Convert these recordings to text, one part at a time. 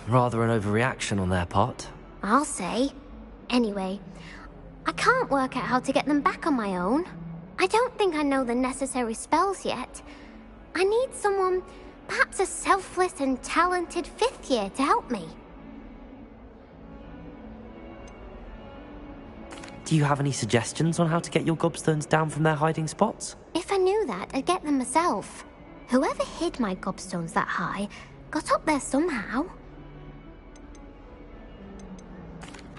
Rather an overreaction on their part. I'll say. Anyway, I can't work out how to get them back on my own. I don't think I know the necessary spells yet. I need someone, perhaps a selfless and talented 5th year to help me. Do you have any suggestions on how to get your gobstones down from their hiding spots? If I knew that, I'd get them myself. Whoever hid my gobstones that high got up there somehow.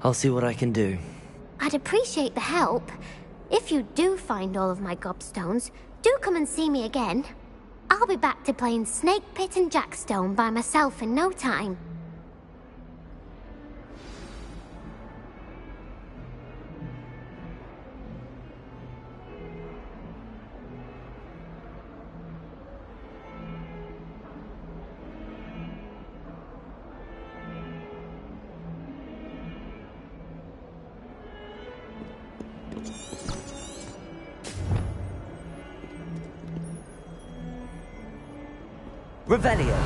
I'll see what I can do. I'd appreciate the help. If you do find all of my gobstones, do come and see me again. I'll be back to playing Snake Pit and Jackstone by myself in no time. Revelio.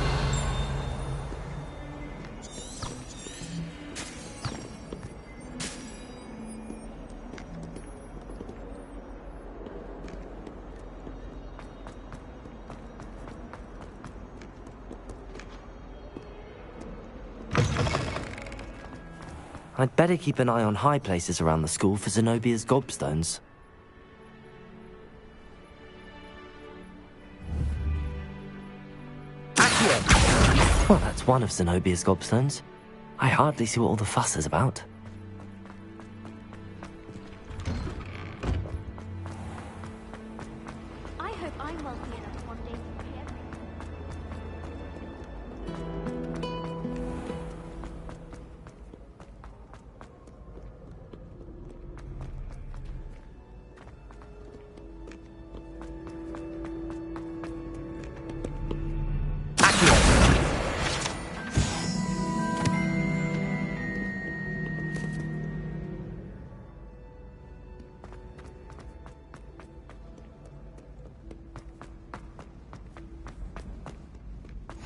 I'd better keep an eye on high places around the school for Zenobia's gobstones. Well, that's one of Zenobia's gobstones. I hardly see what all the fuss is about. I hope I'm wealthy enough one day to pay everything.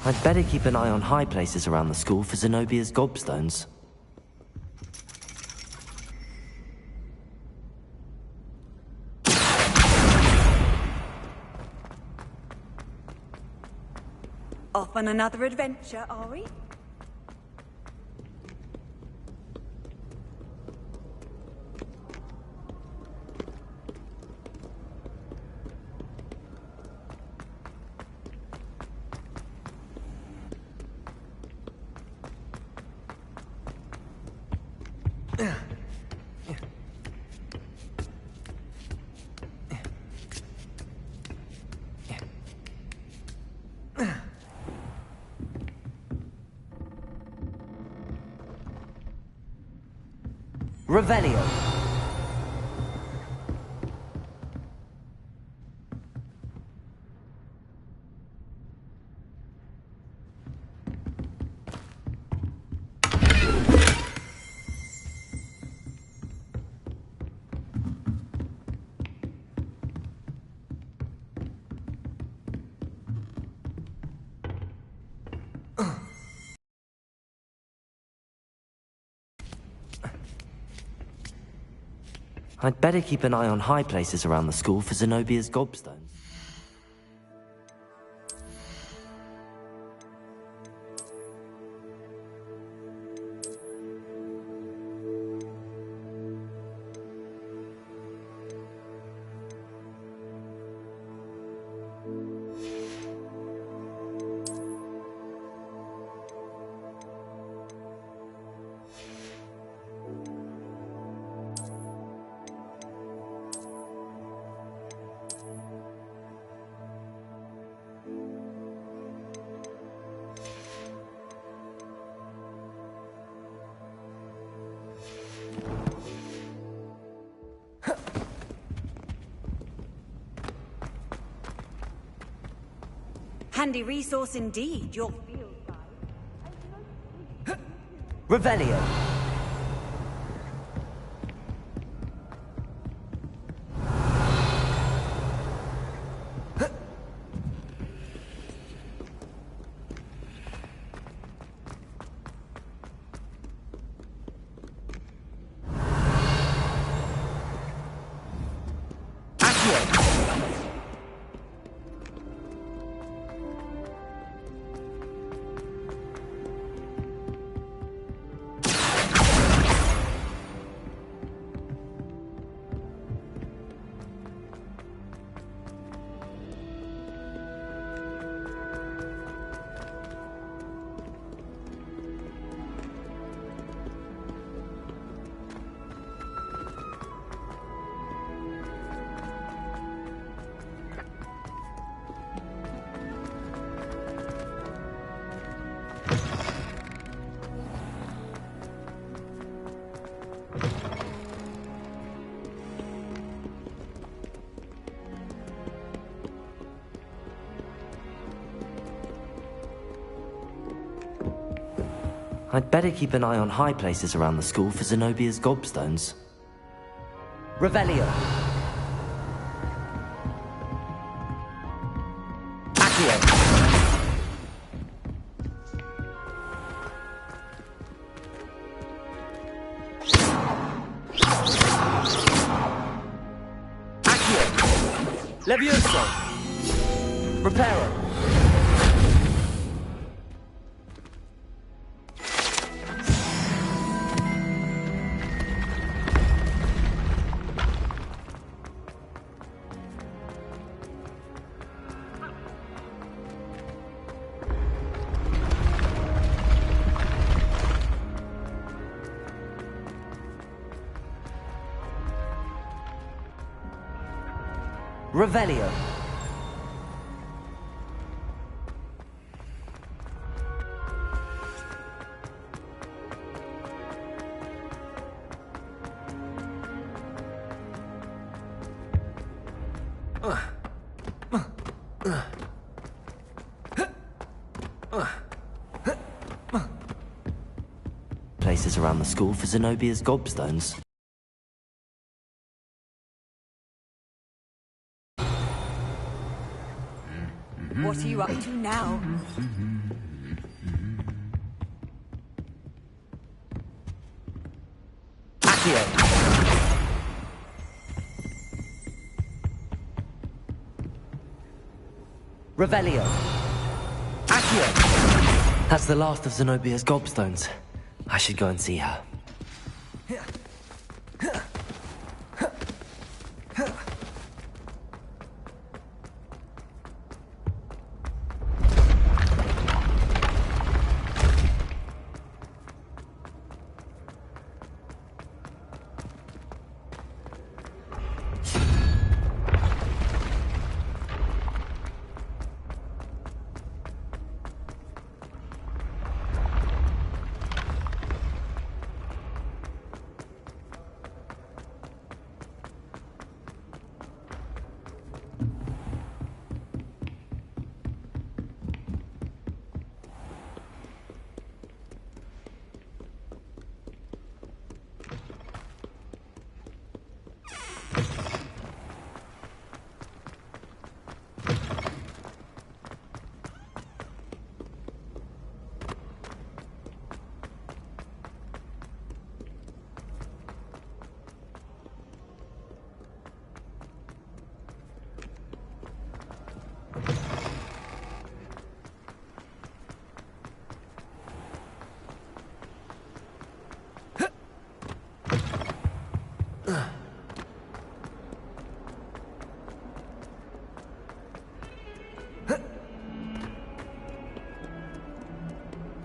I'd better keep an eye on high places around the school for Zenobia's gobstones. Off on another adventure, are we? Revelio. I'd better keep an eye on high places around the school for Zenobia's gobstones. Handy resource indeed, your field guide. Revelio. I'd better keep an eye on high places around the school for Zenobia's gobstones. Revelio. Accio. Levioso! Reparo! Revelio. Places around the school for Zenobia's gobstones. What are you up to now? Accio. Revelio. Accio. That's the last of Zenobia's gobstones. I should go and see her.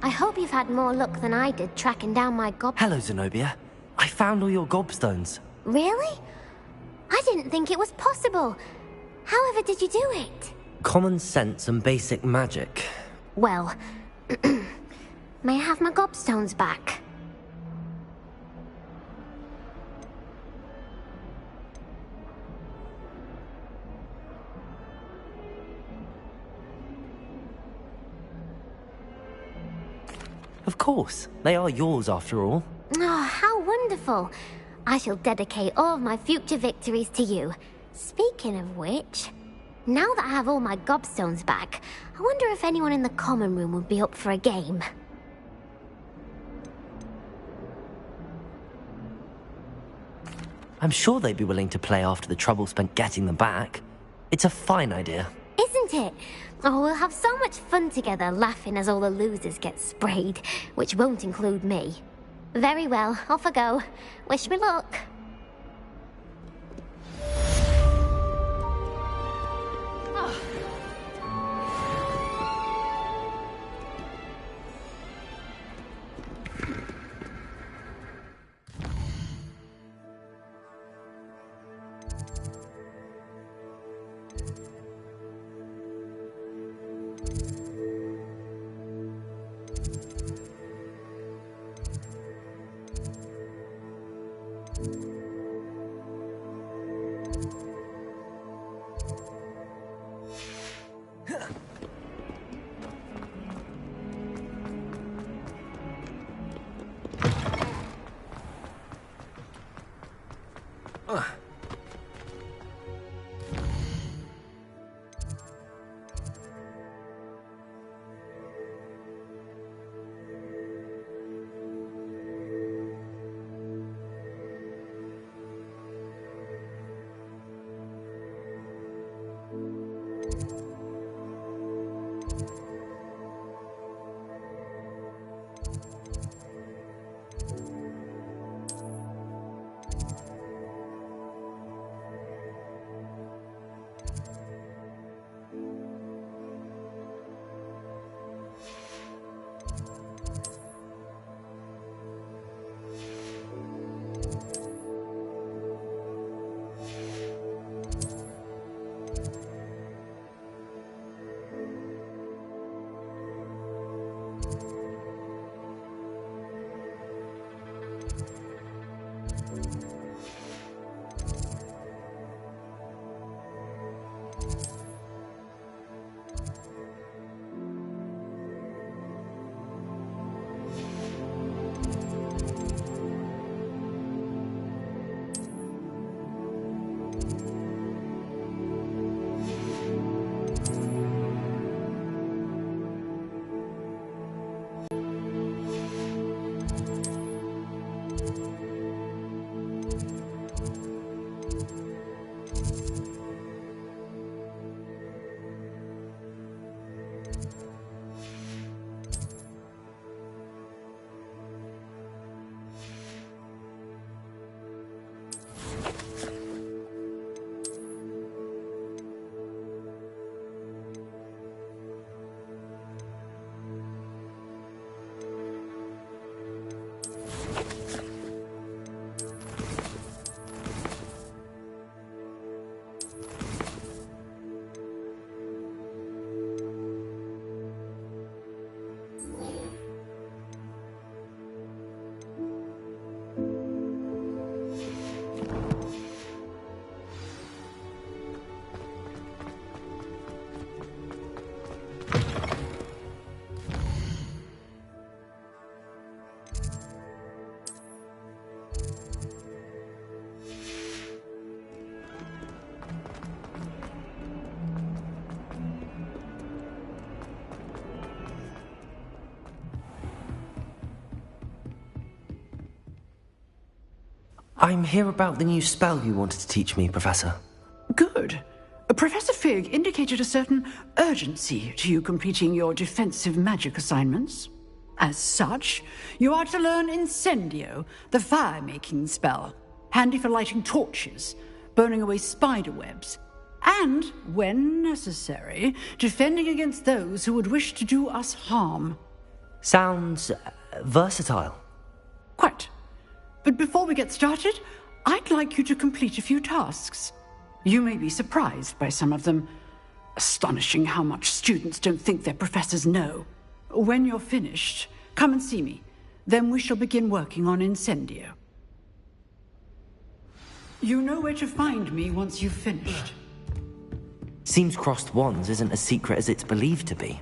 I hope you've had more luck than I did tracking down my Hello, Zenobia. I found all your gobstones. Really? I didn't think it was possible. However did you do it? Common sense and basic magic. Well, may I have my gobstones back? Of course. They are yours after all. Oh, how wonderful. I shall dedicate all of my future victories to you. Speaking of which, now that I have all my gobstones back, I wonder if anyone in the common room would be up for a game. I'm sure they'd be willing to play after the trouble spent getting them back. It's a fine idea. Isn't it? Oh, we'll have so much fun together laughing as all the losers get sprayed, which won't include me. Very well, off I go. Wish me luck. You I'm here about the new spell you wanted to teach me, Professor. Good. Professor Fig indicated a certain urgency to you completing your defensive magic assignments. As such, you are to learn Incendio, the fire-making spell, handy for lighting torches, burning away spider webs, and, when necessary, defending against those who would wish to do us harm. Sounds versatile. Quite. But before we get started, I'd like you to complete a few tasks. You may be surprised by some of them. Astonishing how much students don't think their professors know. When you're finished, come and see me. Then we shall begin working on Incendio. You know where to find me once you've finished. Seems crossed wands isn't as secret as it's believed to be.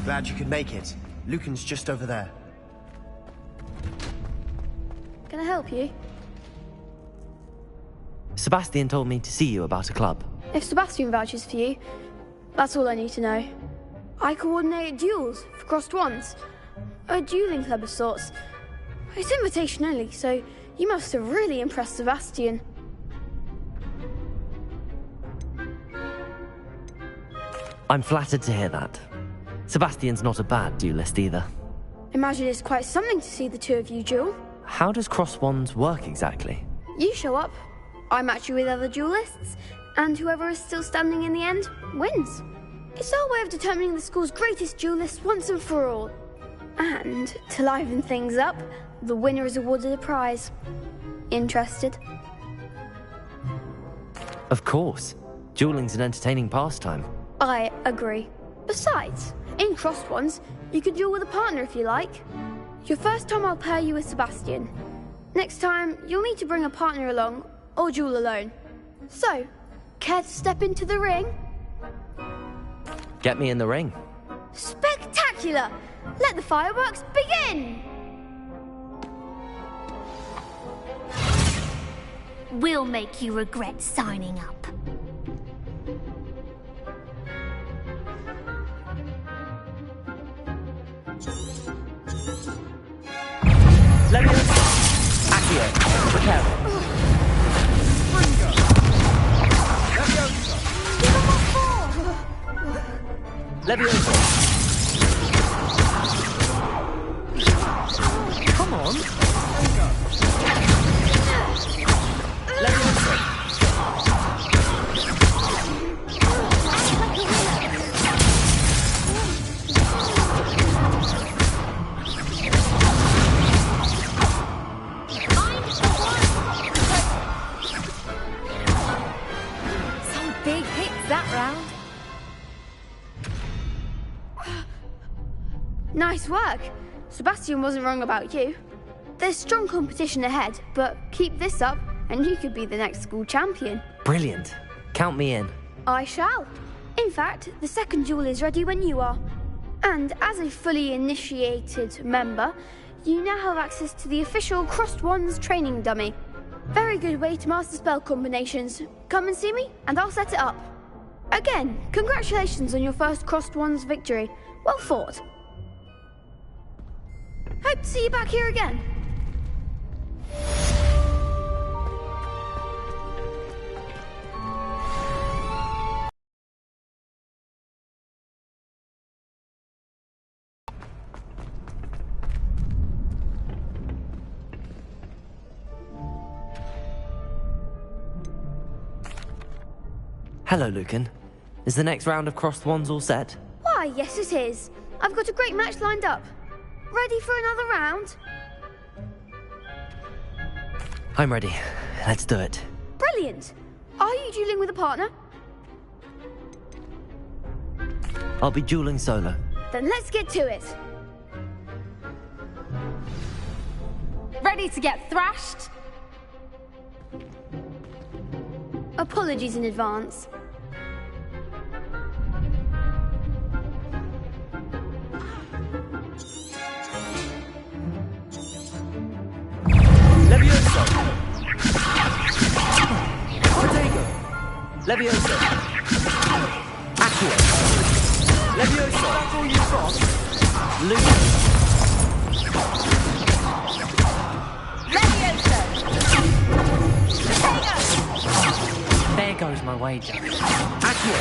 Glad you could make it. Lucan's just over there. Can I help you? Sebastian told me to see you about a club. If Sebastian vouches for you, that's all I need to know. I coordinate duels for crossed wands. A dueling club of sorts. It's invitation only, so you must have really impressed Sebastian. I'm flattered to hear that. Sebastian's not a bad duelist either. Imagine it's quite something to see the two of you duel. How does cross wands work exactly? You show up, I match you with other duelists, and whoever is still standing in the end wins. It's our way of determining the school's greatest duelist once and for all. And to liven things up, the winner is awarded a prize. Interested? Of course. Dueling's an entertaining pastime. I agree. Besides, in crossed ones, you can duel with a partner if you like. Your first time I'll pair you with Sebastian. Next time, you'll need to bring a partner along, or duel alone. So, care to step into the ring? Get me in the ring. Spectacular! Let the fireworks begin! We'll make you regret signing up. Leviosa. Accio. Reparo. Leviosa. Come on. Leviosa. Big hits that round. Nice work. Sebastian wasn't wrong about you. There's strong competition ahead, but keep this up and you could be the next school champion. Brilliant. Count me in. I shall. In fact, the second duel is ready when you are. And as a fully initiated member, you now have access to the official Crossed Wands training dummy. Very good way to master spell combinations. Come and see me, and I'll set it up. Again, congratulations on your first Crossed Wands victory. Well fought. Hope to see you back here again. Hello, Lucan. Is the next round of crossed wands all set? Why, yes it is. I've got a great match lined up. Ready for another round? I'm ready. Let's do it. Brilliant. Are you dueling with a partner? I'll be dueling solo. Then let's get to it. Ready to get thrashed? Apologies in advance. Levioso! Protego! Levioso! Accio! Levioso! That's all you've got? Lumen! Levioso! Protego! There goes my wager. Accio!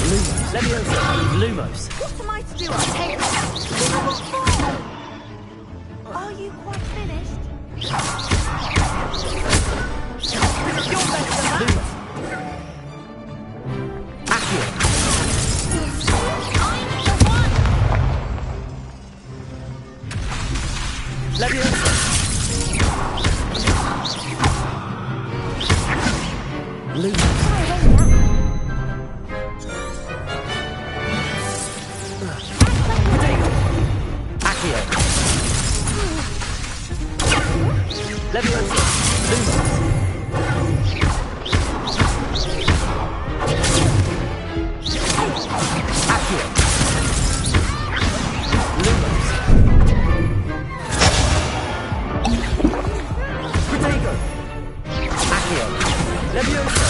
Lumos! Levioso! Lumos! What am I to do? I take it. Are you quite finished? You're better than that. Lumos! Accio! I'm the one. Levioso! Lumos! Accio! Levioso! Lumos! Accio! Lumos! Protego! Accio! Levioso!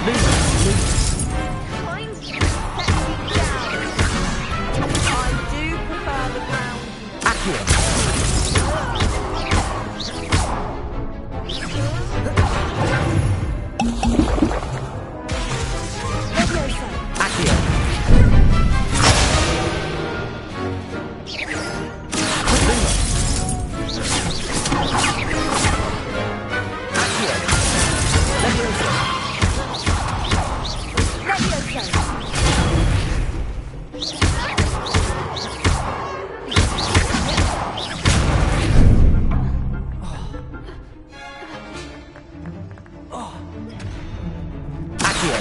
Lumos! Time to set you down. I do prefer the ground. Accio! Levioso. Accio! Lumos! Accio! Levioso! Levioso. Accio!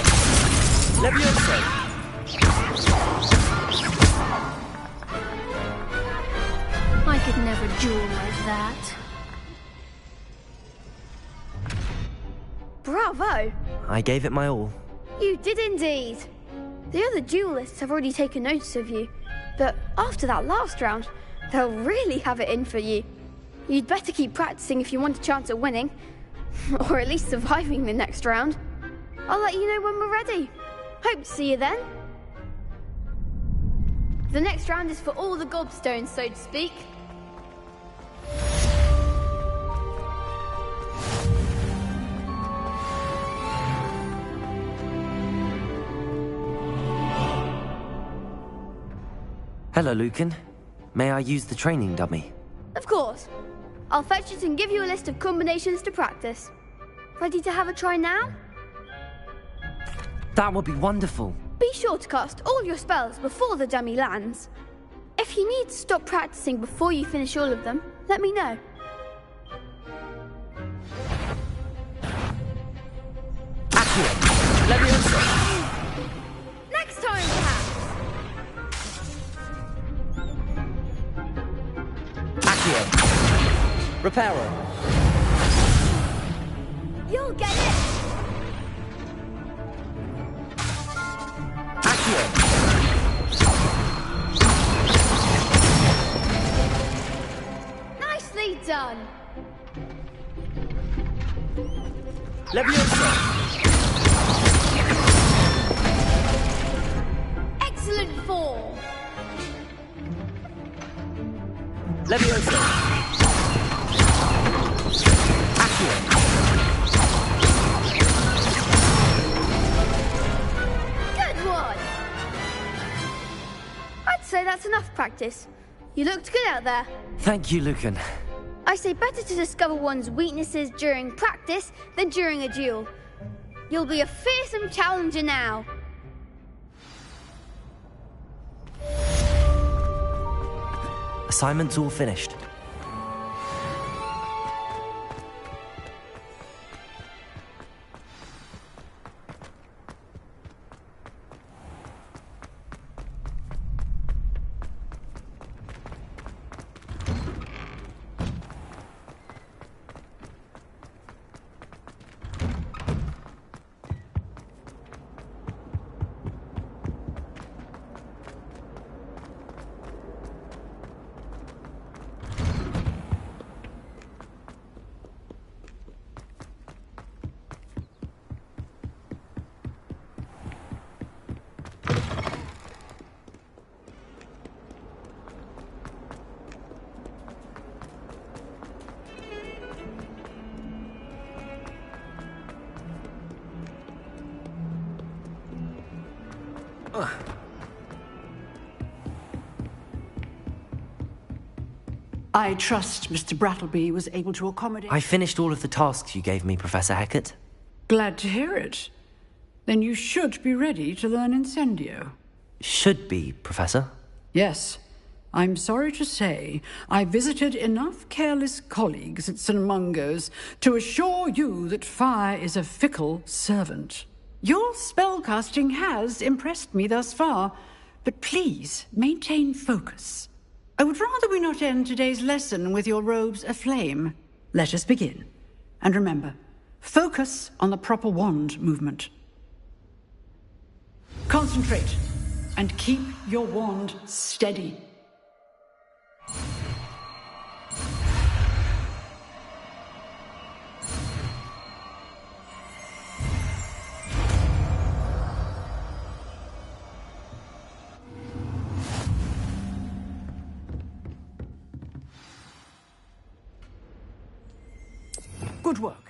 Levioso! I could never duel like that. Bravo! I gave it my all. You did indeed. The other duelists have already taken notice of you, but after that last round, they'll really have it in for you. You'd better keep practicing if you want a chance at winning, or at least surviving the next round. I'll let you know when we're ready. Hope to see you then. The next round is for all the gobstones, so to speak. Hello, Lucan. May I use the training dummy? Of course. I'll fetch it and give you a list of combinations to practice. Ready to have a try now? That would be wonderful. Be sure to cast all your spells before the dummy lands. If you need to stop practicing before you finish all of them, let me know. Accio! Levioso! Next time, perhaps! Accio! Reparo! You'll get it! Accio! Nicely done! Levioso! Excellent form! Levioso! Accio! Good one! I'd say that's enough practice. You looked good out there. Thank you, Lucan. I say better to discover one's weaknesses during practice than during a duel. You'll be a fearsome challenger now. Assignment's all finished. I trust Mr. Brattleby was able to accommodate... I finished all of the tasks you gave me, Professor Hecat. Glad to hear it. Then you should be ready to learn Incendio. Should be, Professor. Yes. I'm sorry to say, I visited enough careless colleagues at St. Mungo's to assure you that fire is a fickle servant. Your spellcasting has impressed me thus far, but please maintain focus. I would rather we not end today's lesson with your robes aflame. Let us begin. And remember, focus on the proper wand movement. Concentrate, and keep your wand steady. Good work.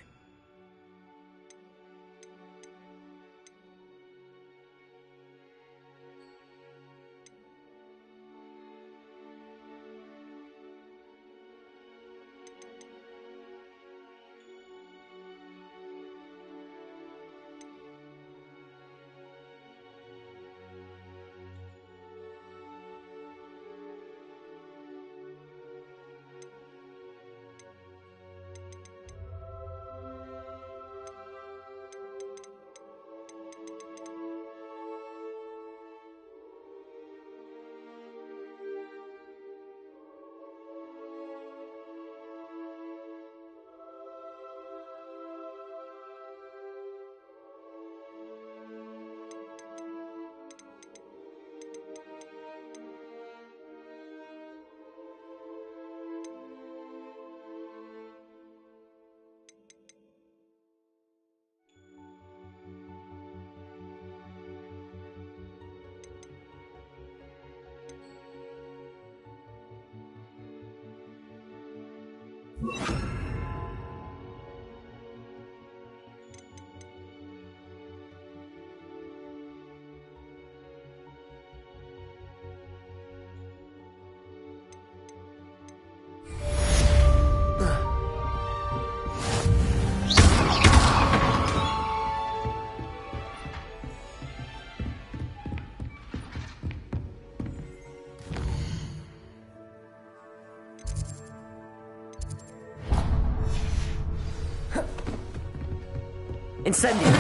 Incendio!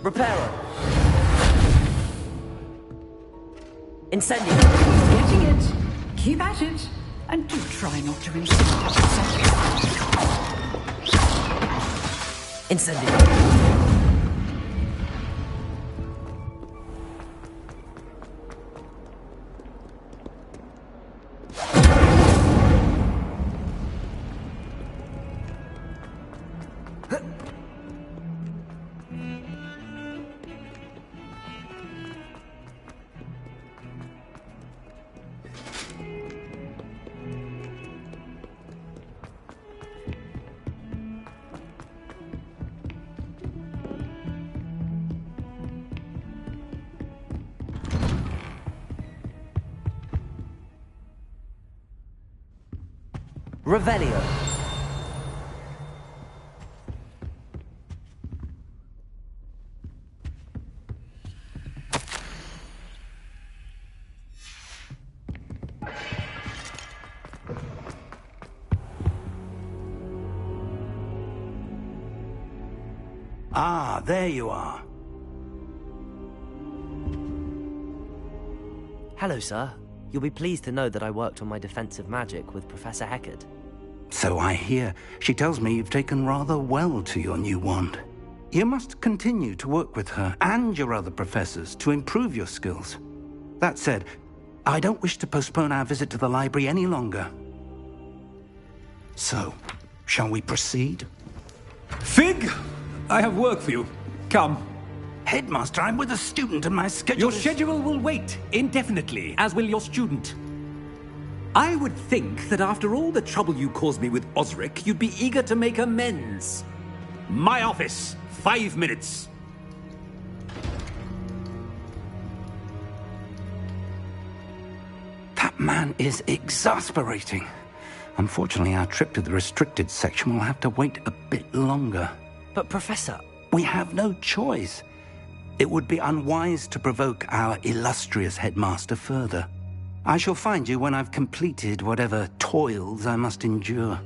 Reparo! Incendio! Getting it. Keep at it. And do try not to insult yourself. Incendio! Revelio. Ah, there you are. Hello, sir. You'll be pleased to know that I worked on my defensive magic with Professor Hecat. So I hear. She tells me you've taken rather well to your new wand. You must continue to work with her and your other professors to improve your skills. That said, I don't wish to postpone our visit to the library any longer. So, shall we proceed? Fig! I have work for you. Come. Headmaster, I'm with a student and my schedule Your is... schedule will wait indefinitely, as will your student. I would think that after all the trouble you caused me with Osric, you'd be eager to make amends. My office, 5 minutes. man is exasperating. Unfortunately, our trip to the restricted section will have to wait a bit longer. But Professor... We have no choice. It would be unwise to provoke our illustrious headmaster further. I shall find you when I've completed whatever toils I must endure.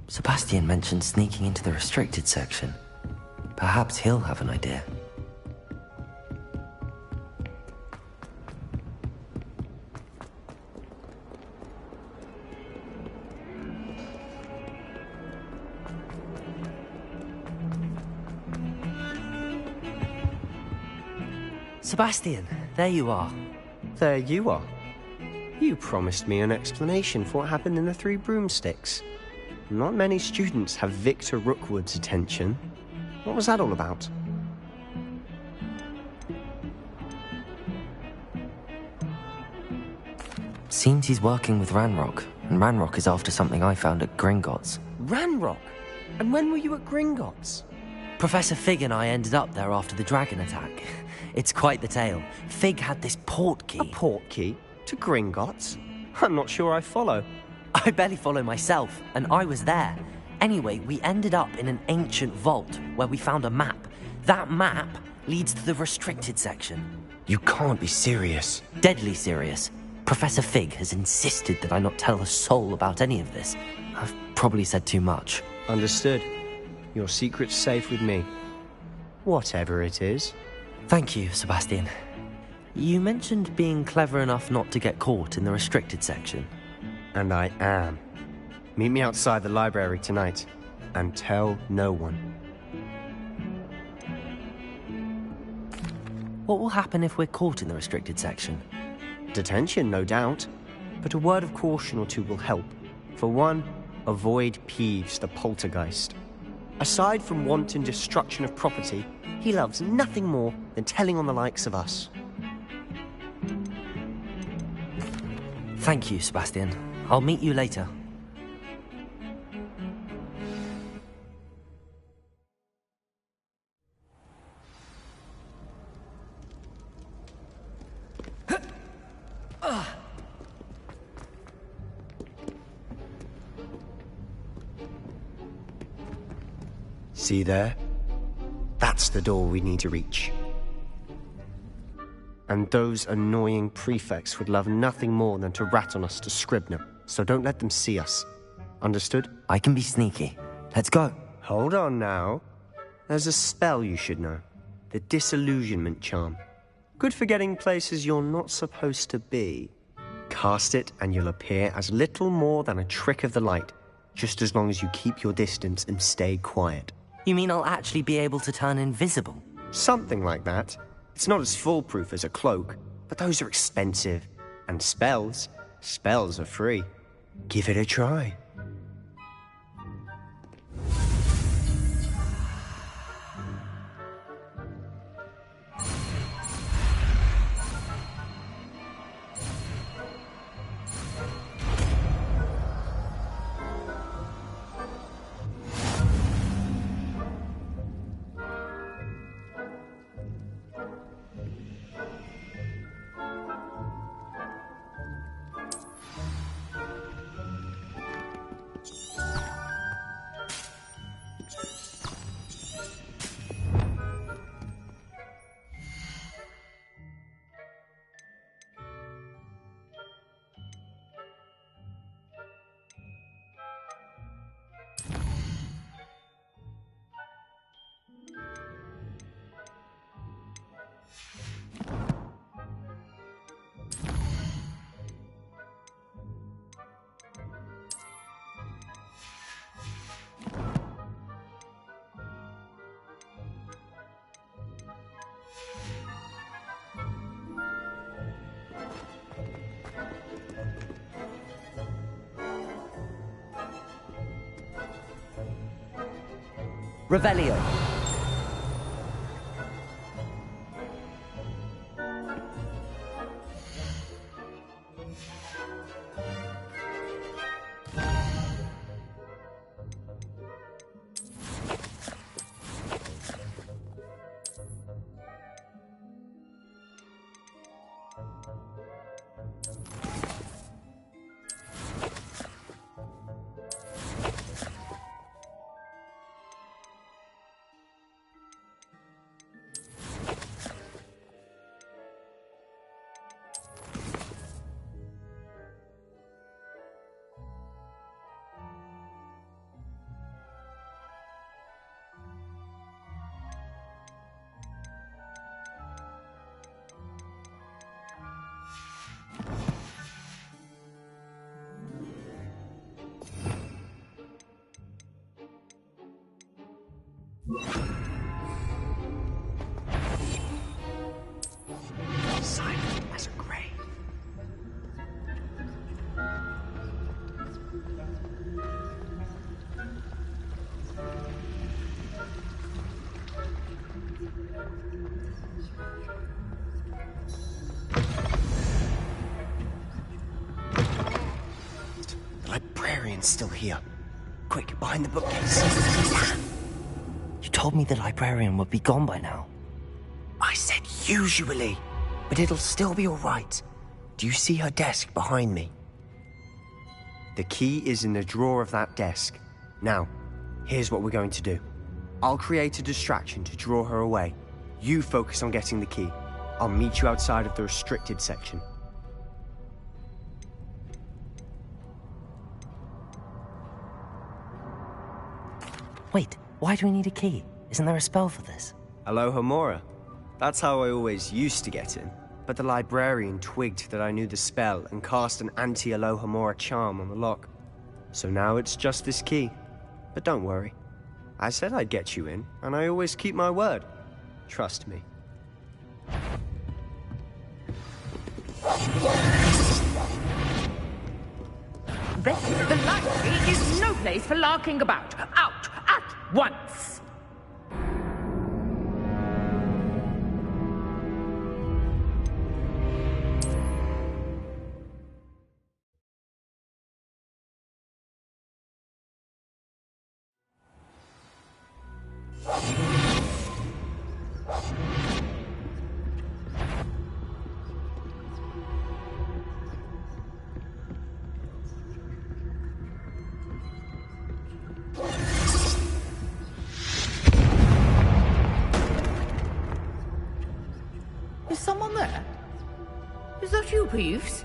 Sebastian mentioned sneaking into the restricted section. Perhaps he'll have an idea. Sebastian, there you are. There you are. You promised me an explanation for what happened in the Three Broomsticks. Not many students have Victor Rookwood's attention. What was that all about? Seems he's working with Ranrock, and Ranrock is after something I found at Gringotts. Ranrock? And when were you at Gringotts? Professor Fig and I ended up there after the dragon attack. It's quite the tale. Fig had this port key. A port key? To Gringotts? I'm not sure I follow. I barely follow myself, and I was there. Anyway, we ended up in an ancient vault where we found a map. That map leads to the restricted section. You can't be serious. Deadly serious. Professor Fig has insisted that I not tell a soul about any of this. I've probably said too much. Understood. Your secret's safe with me. Whatever it is. Thank you, Sebastian. You mentioned being clever enough not to get caught in the restricted section. And I am. Meet me outside the library tonight, and tell no one. What will happen if we're caught in the restricted section? Detention, no doubt. But a word of caution or two will help. For one, avoid Peeves the poltergeist. Aside from wanton destruction of property, he loves nothing more than telling on the likes of us. Thank you, Sebastian. I'll meet you later. See there? That's the door we need to reach. And those annoying prefects would love nothing more than to rat on us to Scribner, so don't let them see us. Understood? I can be sneaky. Let's go. Hold on now. There's a spell you should know. The Disillusionment Charm. Good for getting places you're not supposed to be. Cast it and you'll appear as little more than a trick of the light, just as long as you keep your distance and stay quiet. You mean I'll actually be able to turn invisible? Something like that. It's not as foolproof as a cloak, but those are expensive. And spells are free. Give it a try. Revelio. The librarian's still here. Quick, behind the bookcase. You told me the librarian would be gone by now. I said usually, but it'll still be all right. Do you see her desk behind me? The key is in the drawer of that desk. Now, here's what we're going to do. I'll create a distraction to draw her away. You focus on getting the key. I'll meet you outside of the restricted section. Wait, why do we need a key? Isn't there a spell for this? Alohomora. That's how I always used to get in. But the librarian twigged that I knew the spell and cast an anti-Alohomora charm on the lock. So now it's just this key. But don't worry. I said I'd get you in, and I always keep my word. Trust me. The library is no place for larking about. Out at once! Is someone there? Is that you, Peeves?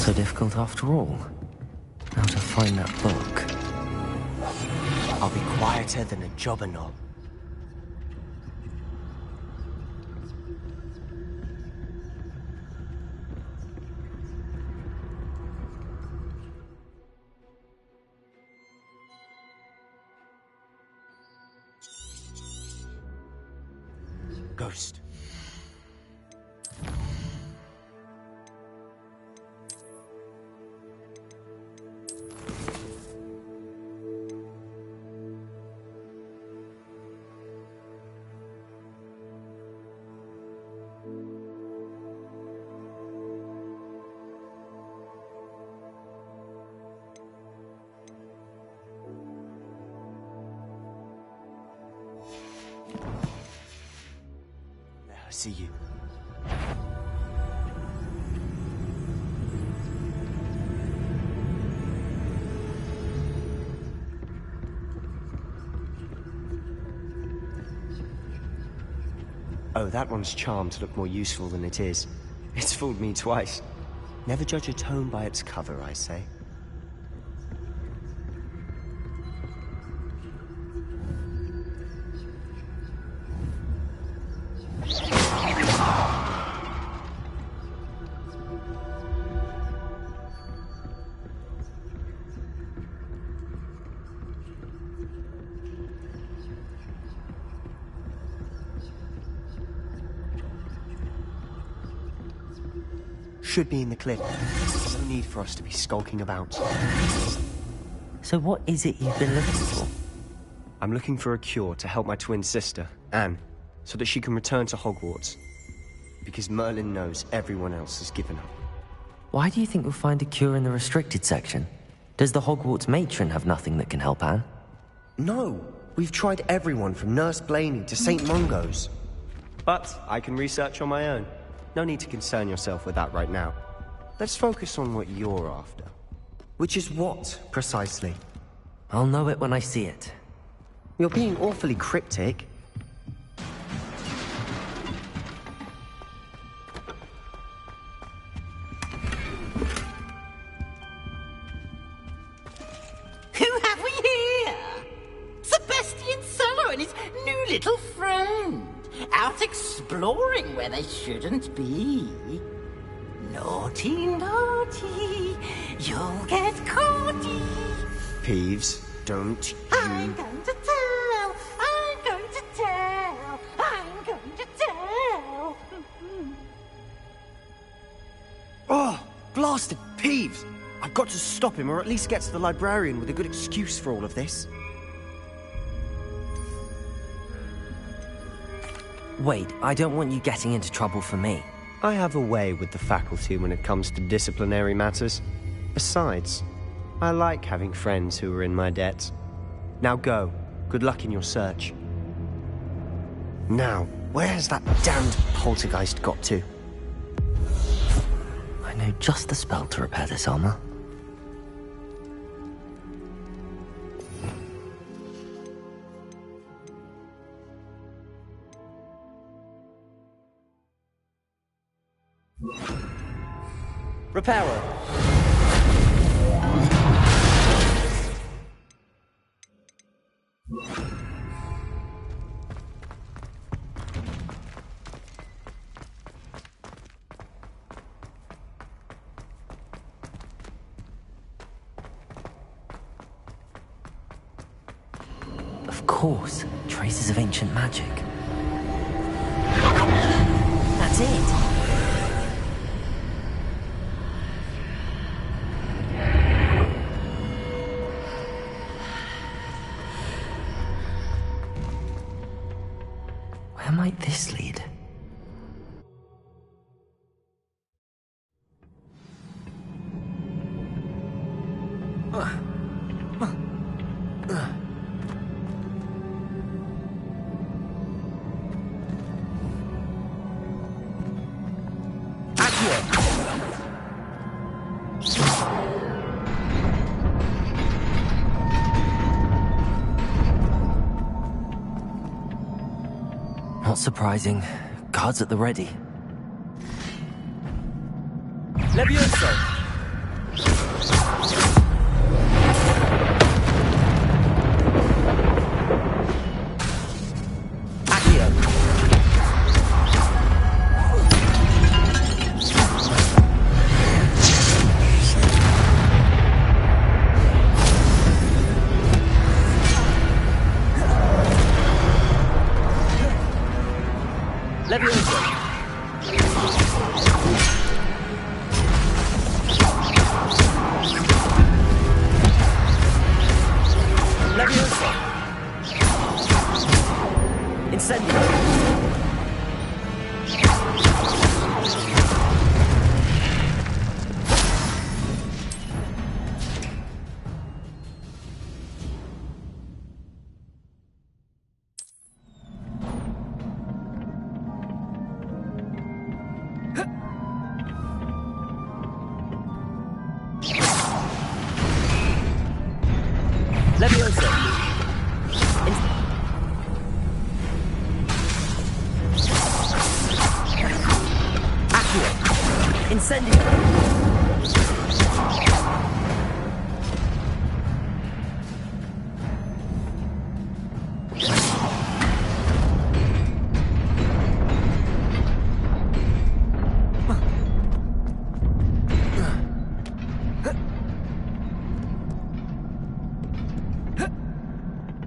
So difficult after all. How to find that book? I'll be quieter than a jobberknoll. Ghost. I see you. Oh, that one's charmed to look more useful than it is. It's fooled me twice. Never judge a tome by its cover, I say. Should be in the clip. No need for us to be skulking about. So what is it you've been looking for? I'm looking for a cure to help my twin sister, Anne, so that she can return to Hogwarts. Because Merlin knows everyone else has given up. Why do you think we'll find a cure in the restricted section? Does the Hogwarts matron have nothing that can help Anne? No! We've tried everyone from Nurse Blaney to St. Mungo's. But I can research on my own. No need to concern yourself with that right now. Let's focus on what you're after. Which is what, precisely? I'll know it when I see it. You're being awfully cryptic. Who have we here? Sebastian Sallow and his new little friend. out exploring where they shouldn't be. Naughty, naughty, you'll get caughty. Peeves, don't you... I'm going to tell, I'm going to tell, I'm going to tell. Oh, blasted Peeves! I've got to stop him, or at least get to the librarian with a good excuse for all of this. Wait, I don't want you getting into trouble for me. I have a way with the faculty when it comes to disciplinary matters. Besides, I like having friends who are in my debt. Now go. Good luck in your search. Now, where has that damned poltergeist got to? I know just the spell to repair this armor. Repairer. Of course, traces of ancient magic. That's it. Where might this lead? Not surprising. Guards at the ready. Levioso! Accio! Levioso! Levioso! Incendio! Levioso! Accio! Incendio!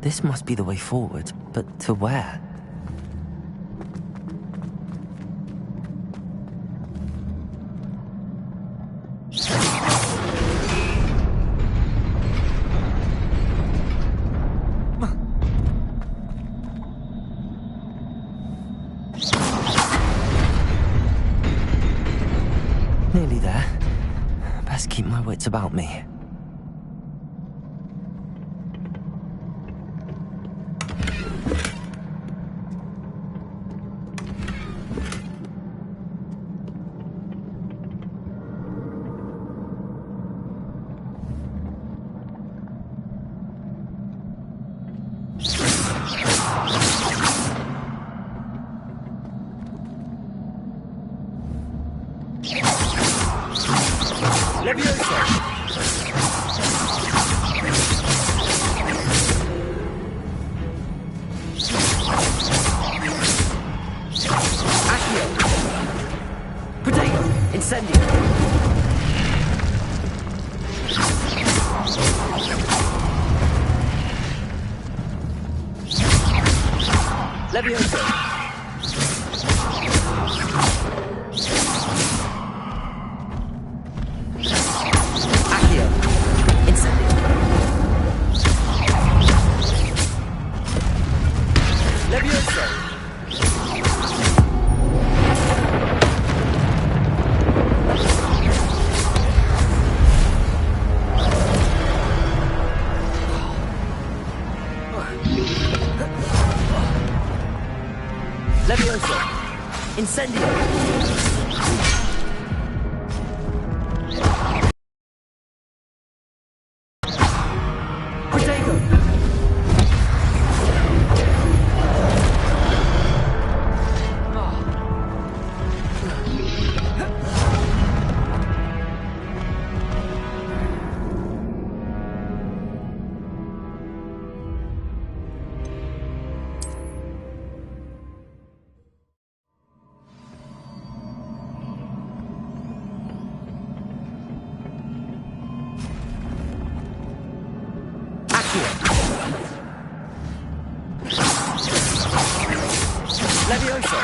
This must be the way forward, but to where? Nearly there. Best keep my wits about me. Levioso! Incendio! Levioso! Accio! Incendio! Levioso! Levioso! Incendio! Protego! Levioso!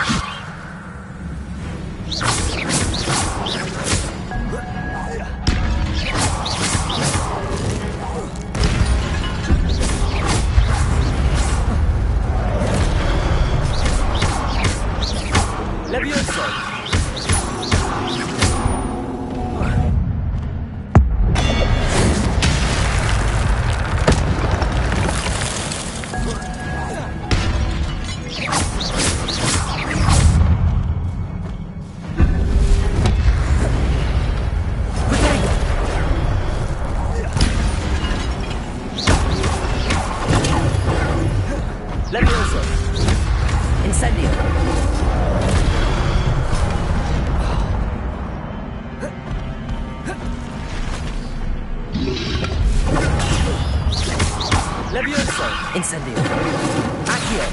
Levioso! Levioso! Incendio! Levioso! Incendio! Accio!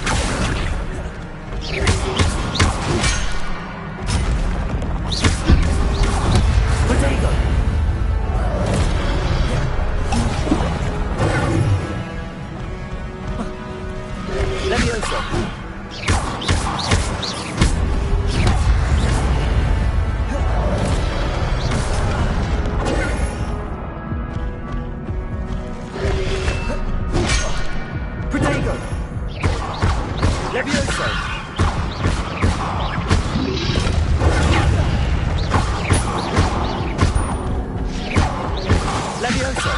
Protego! Levioso! Protego! Levioso! Levioso!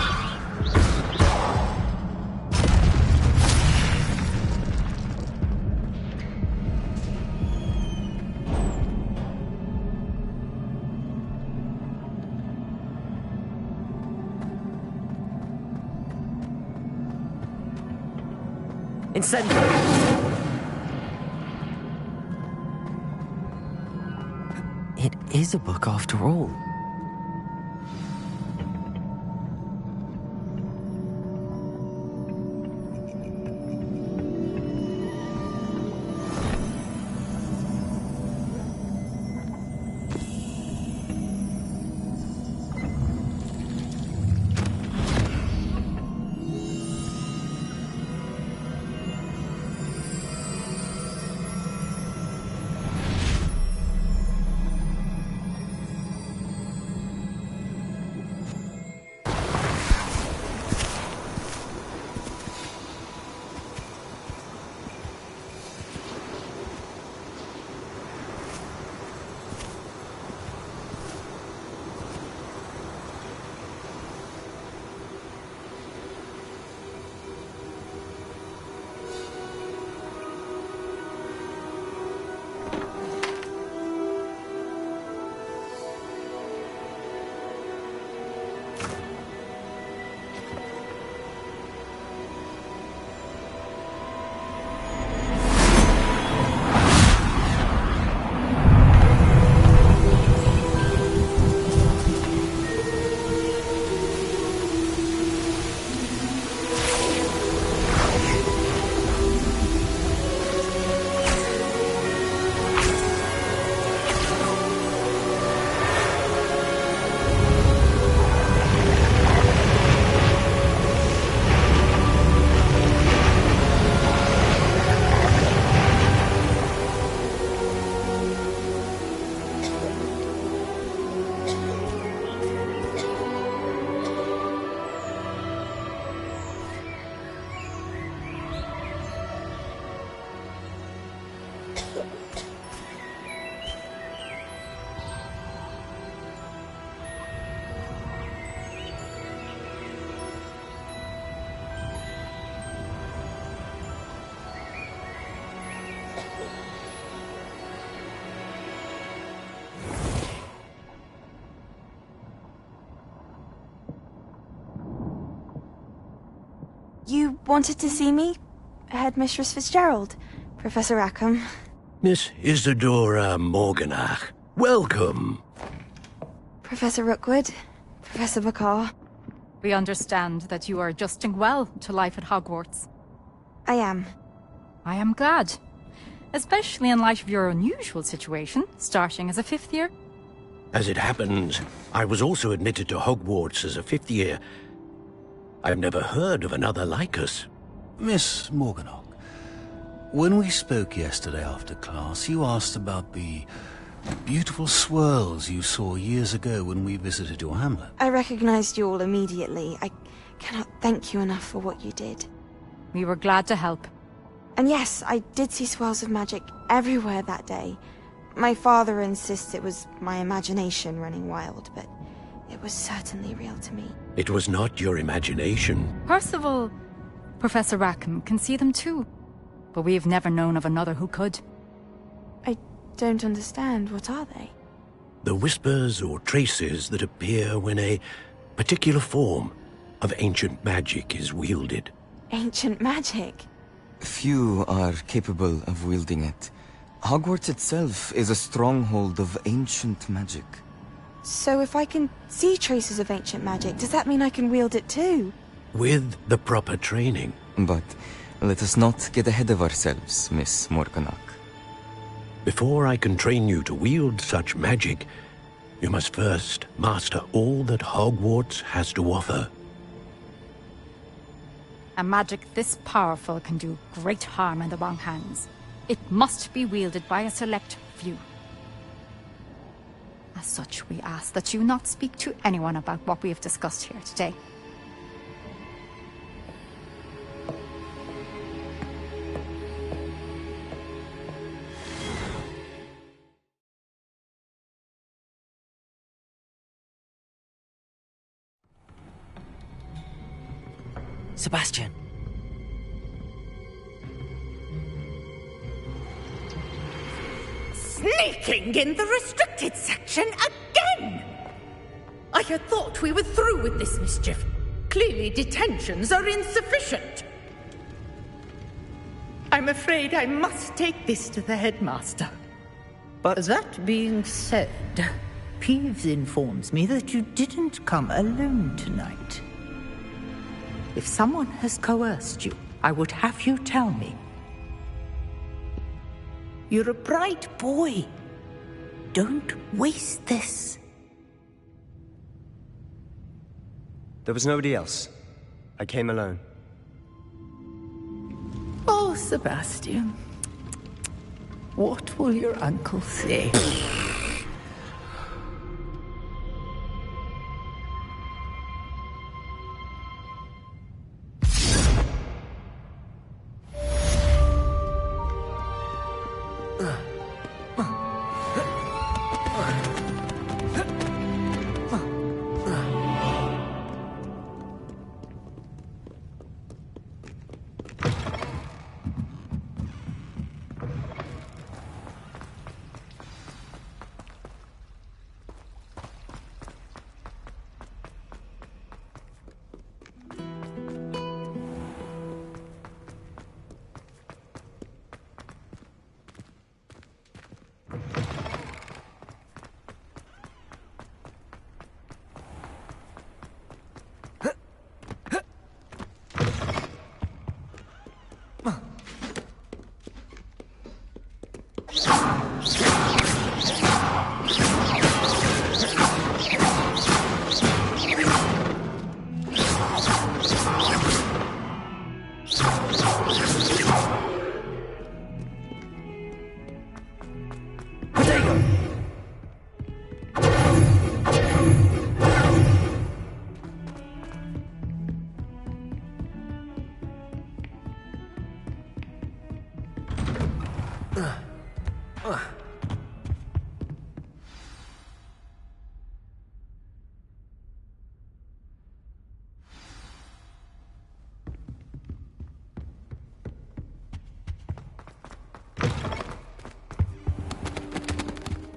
Incendio! It is a book after all. wanted to see me? Headmistress Fitzgerald, Professor Rackham. Miss Isadora Morganach, welcome. Professor Rookwood, Professor Bakar. We understand that you are adjusting well to life at Hogwarts. I am. I am glad. Especially in light of your unusual situation, starting as a 5th year. As it happens, I was also admitted to Hogwarts as a 5th year. I've never heard of another like us. Miss Morganach, when we spoke yesterday after class, you asked about the beautiful swirls you saw years ago when we visited your hamlet. I recognized you all immediately. I cannot thank you enough for what you did. We were glad to help. And yes, I did see swirls of magic everywhere that day. My father insists it was my imagination running wild, but it was certainly real to me. It was not your imagination. Percival, Professor Rackham can see them too. But we have never known of another who could. I don't understand. What are they? The whispers or traces that appear when a particular form of ancient magic is wielded. Ancient magic? Few are capable of wielding it. Hogwarts itself is a stronghold of ancient magic. So if I can see traces of ancient magic, does that mean I can wield it too? With the proper training. But let us not get ahead of ourselves, Miss Morganach. Before I can train you to wield such magic, you must first master all that Hogwarts has to offer. A magic this powerful can do great harm in the wrong hands. It must be wielded by a select few. As such, we ask that you not speak to anyone about what we have discussed here today. Sebastian. Sneaking in the restricted section again! I had thought we were through with this mischief. Clearly detentions are insufficient. I'm afraid I must take this to the headmaster. But that being said, Peeves informs me that you didn't come alone tonight. If someone has coerced you, I would have you tell me. You're a bright boy. Don't waste this. There was nobody else. I came alone. Oh, Sebastian. What will your uncle say?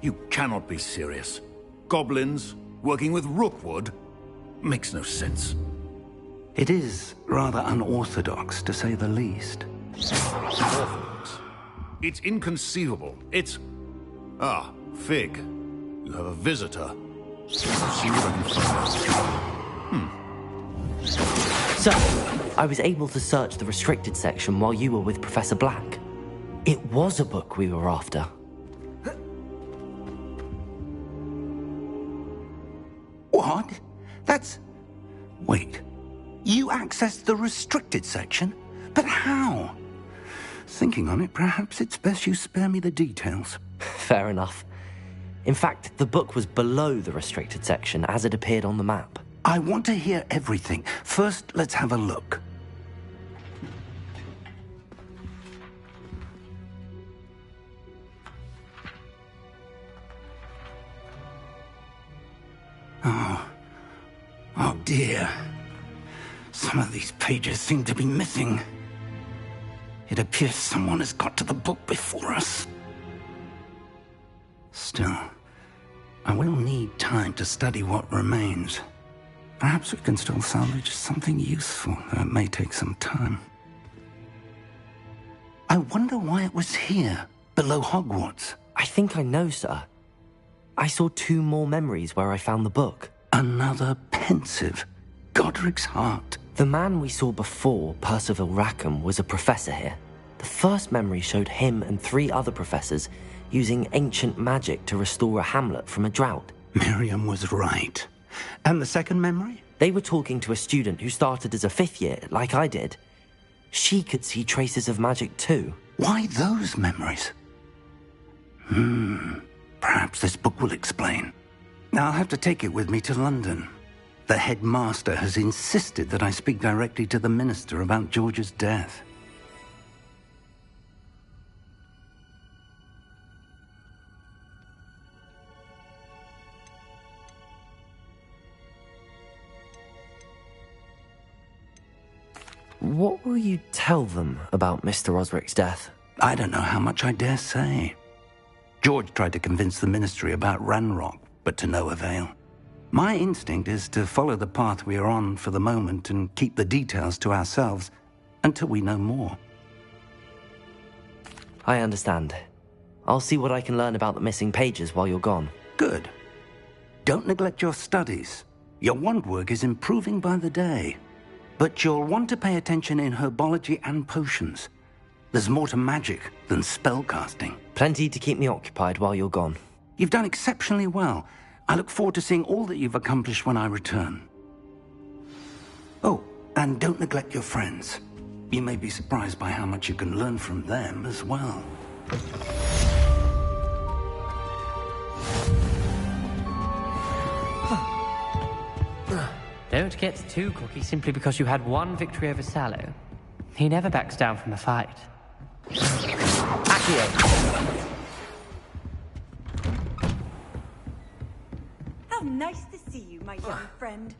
You cannot be serious. Goblins working with Rookwood makes no sense. It is rather unorthodox, to say the least. Orthodox? It's inconceivable. It's... Ah, Fig. You have a visitor. See what I can find. So, I was able to search the restricted section while you were with Professor Black. It was a book we were after. What? That's... Wait. You accessed the restricted section? But how? Thinking on it, perhaps it's best you spare me the details. Fair enough. In fact, the book was below the restricted section as it appeared on the map. I want to hear everything. First, let's have a look. Oh dear. Some of these pages seem to be missing. It appears someone has got to the book before us. Still, I will need time to study what remains. Perhaps we can still salvage something useful, though it may take some time. I wonder why it was here, below Hogwarts. I think I know, sir. I saw 2 more memories where I found the book. Another pensive. Godric's heart. The man we saw before, Percival Rackham, was a professor here. The first memory showed him and 3 other professors using ancient magic to restore a hamlet from a drought. Miriam was right. And the second memory? They were talking to a student who started as a 5th year, like I did. She could see traces of magic too. Why those memories? Perhaps this book will explain. I'll have to take it with me to London. The headmaster has insisted that I speak directly to the minister about George's death. What will you tell them about Mr. Osric's death? I don't know how much I dare say. George tried to convince the ministry about Ranrock, but to no avail. My instinct is to follow the path we are on for the moment and keep the details to ourselves until we know more. I understand. I'll see what I can learn about the missing pages while you're gone. Good. Don't neglect your studies. Your wand work is improving by the day. But you'll want to pay attention in herbology and potions. There's more to magic than spellcasting. Plenty to keep me occupied while you're gone. You've done exceptionally well. I look forward to seeing all that you've accomplished when I return. Oh, and don't neglect your friends. You may be surprised by how much you can learn from them as well. Don't get too cocky simply because you had one victory over Sallow. He never backs down from a fight. Accio! How nice to see you, my young friend.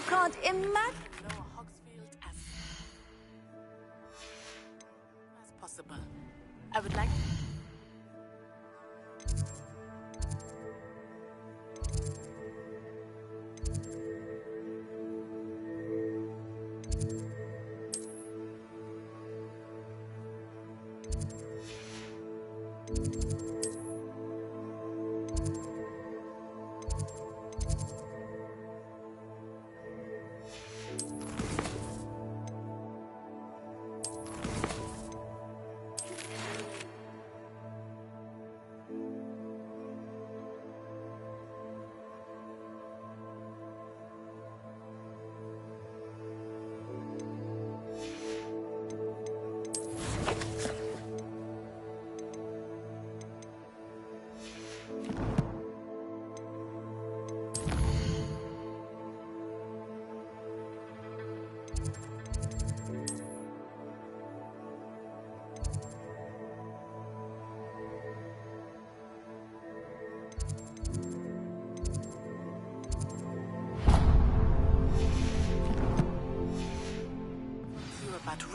Can't imagine Hogsfield as possible. I would like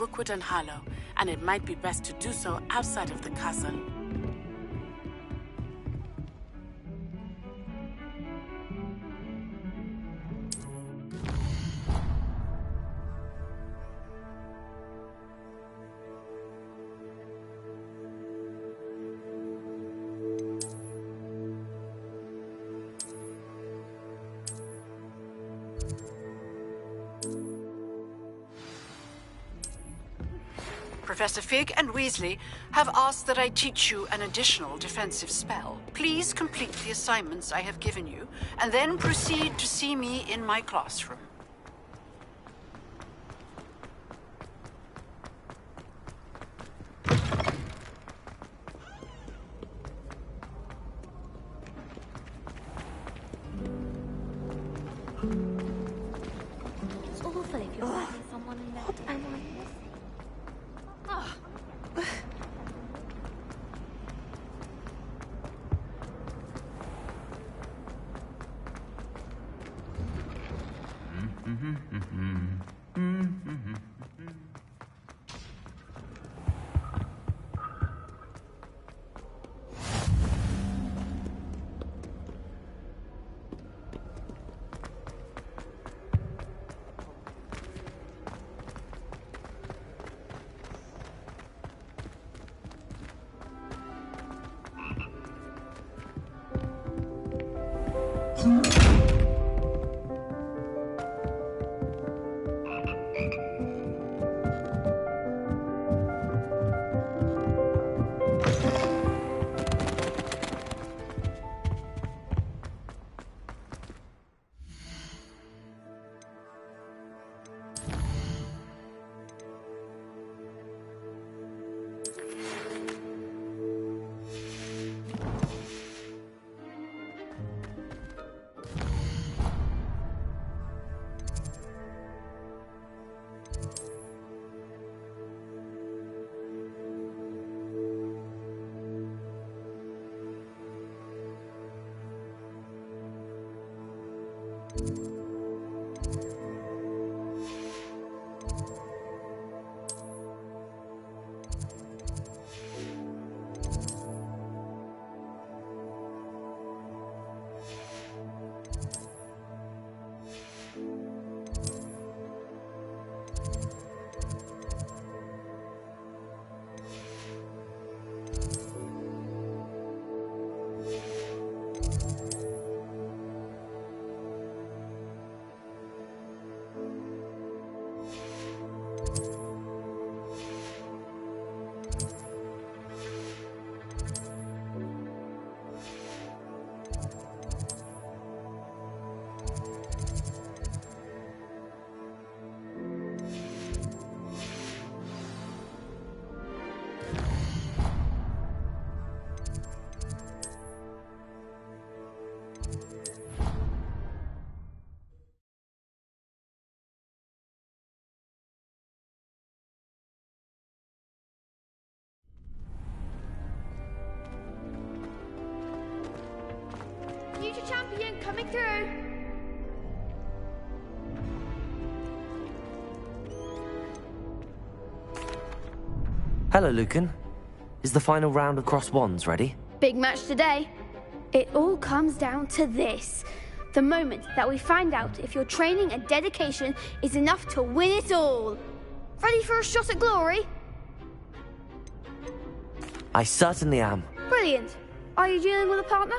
Rookwood and Harlow, and it might be best to do so outside of the castle. Professor Fig and Weasley have asked that I teach you an additional defensive spell. Please complete the assignments I have given you, and then proceed to see me in my classroom. It's awful if you're fighting someone and left anyone missing. Future champion coming through. Hello, Lucan. Is the final round of Crossed Wands ready? Big match today. It all comes down to this. The moment that we find out if your training and dedication is enough to win it all. Ready for a shot at glory? I certainly am. Brilliant. Are you dealing with a partner?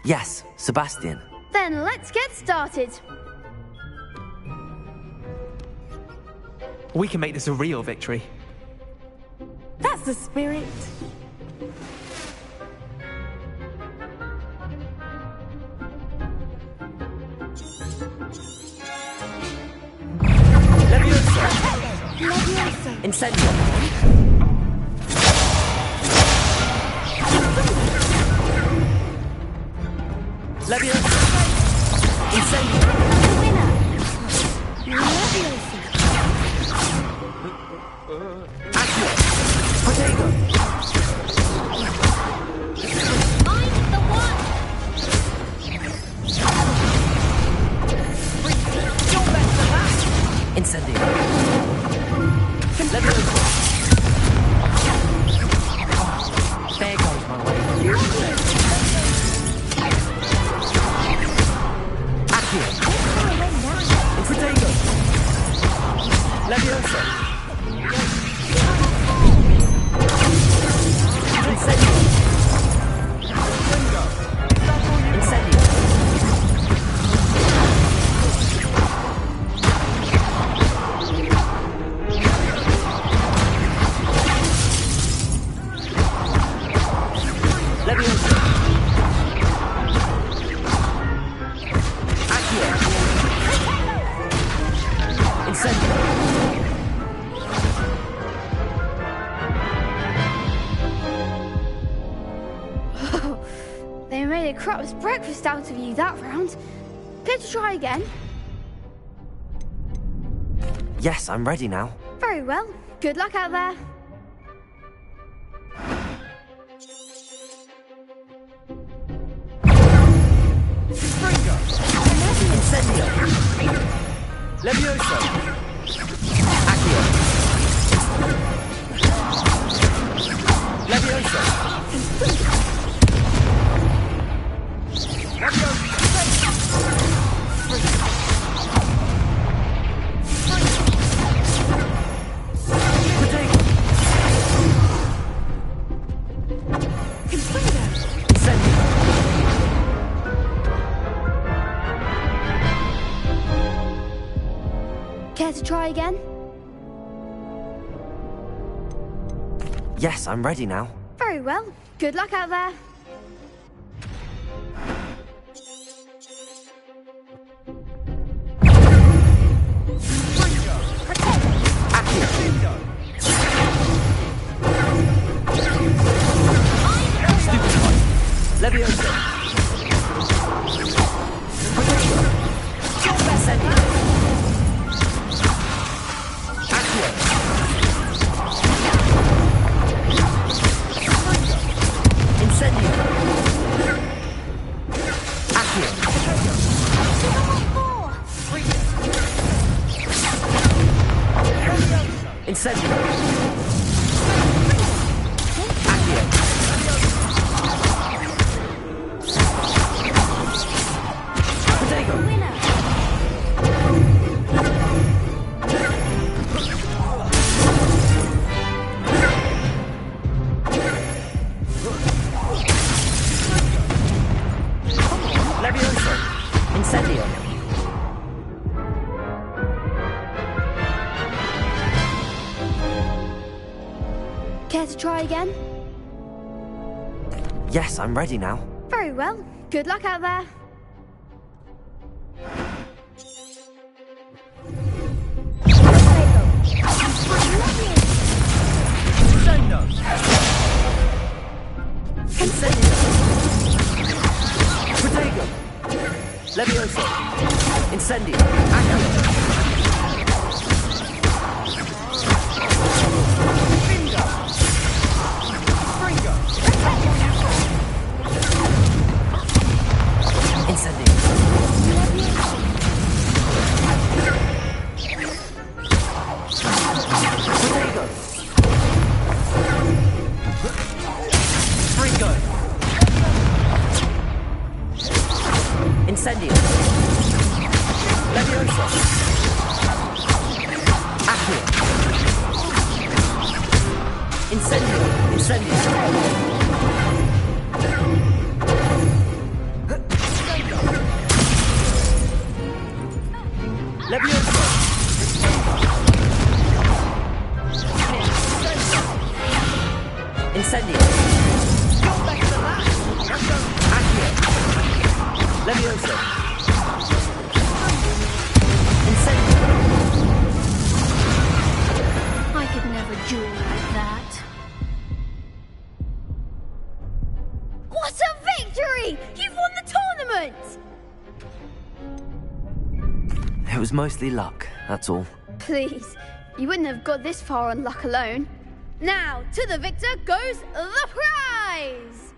Yes, Sebastian. Then let's get started. We can make this a real victory. That's the spirit. Leviosa! Incendio! Leviosa! Incendio! Leviosa! Accio! Protego! Mind the Incendio. There goes my way. Accio. Infradego. Leviosa. Incendio. Incendio. Leviosa. Accio. Incendio. They made a crap's breakfast out of you that round. Care to try again? Yes, I'm ready now. Very well. Good luck out there. Incendio. Leviosa. Accio. Leviosa. Care to try again? Yes, I'm ready now. Very well. Good luck out there. Leviosa. Incendio. Accio. Incendio. Accio. Incendio. Accio. Protego. Leviosa. Incendio. Care to try again? Yes, I'm ready now. Very well. Good luck out there. Incendio. Protego. Leviosa. Incendio. Accio. Incendio. Protego. Fringo. Incendio. Leviosa. Accio. Incendio. Incendio. Leviosa. Incendio. Accio. Leviosa. Incendio. I could never duel like that. What a victory! You've won the tournament! It was mostly luck, that's all. Please, you wouldn't have got this far on luck alone. Now, to the victor goes the prize!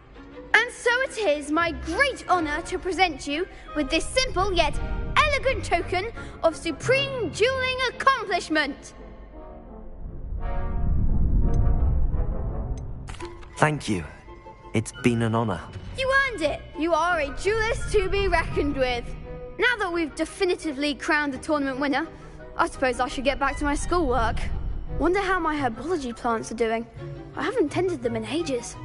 And so it is my great honour to present you with this simple yet elegant elegant token of supreme dueling accomplishment. Thank you. It's been an honor. You earned it. You are a duelist to be reckoned with. Now that we've definitively crowned the tournament winner, I suppose I should get back to my schoolwork. Wonder how my herbology plants are doing. I haven't tended them in ages.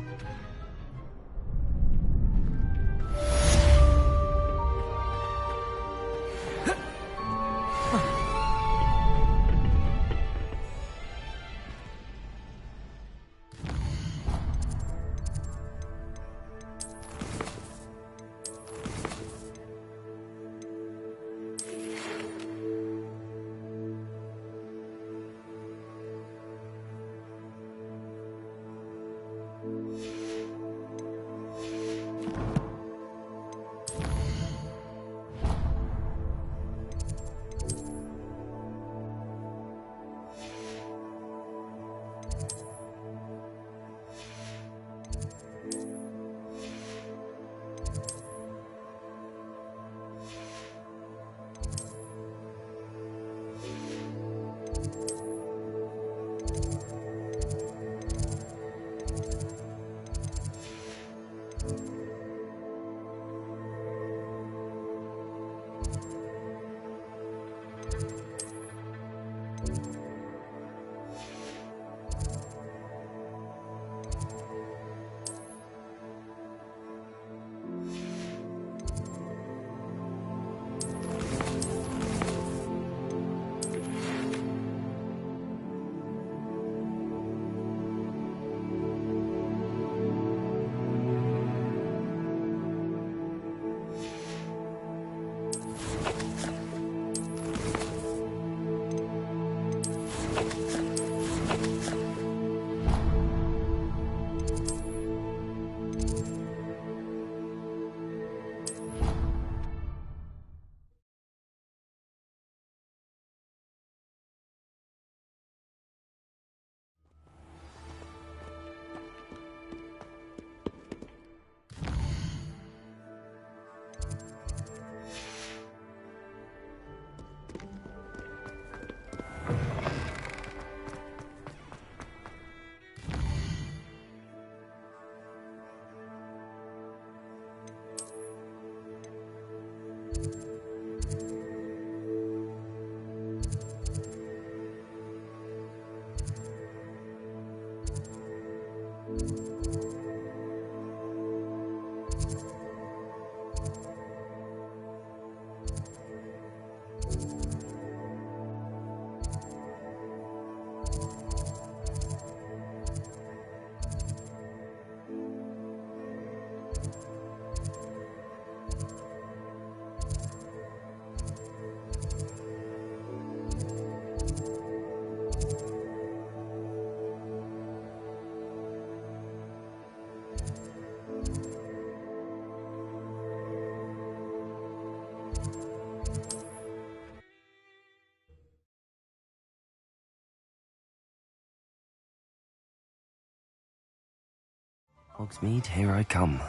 Hogsmeade, here I come.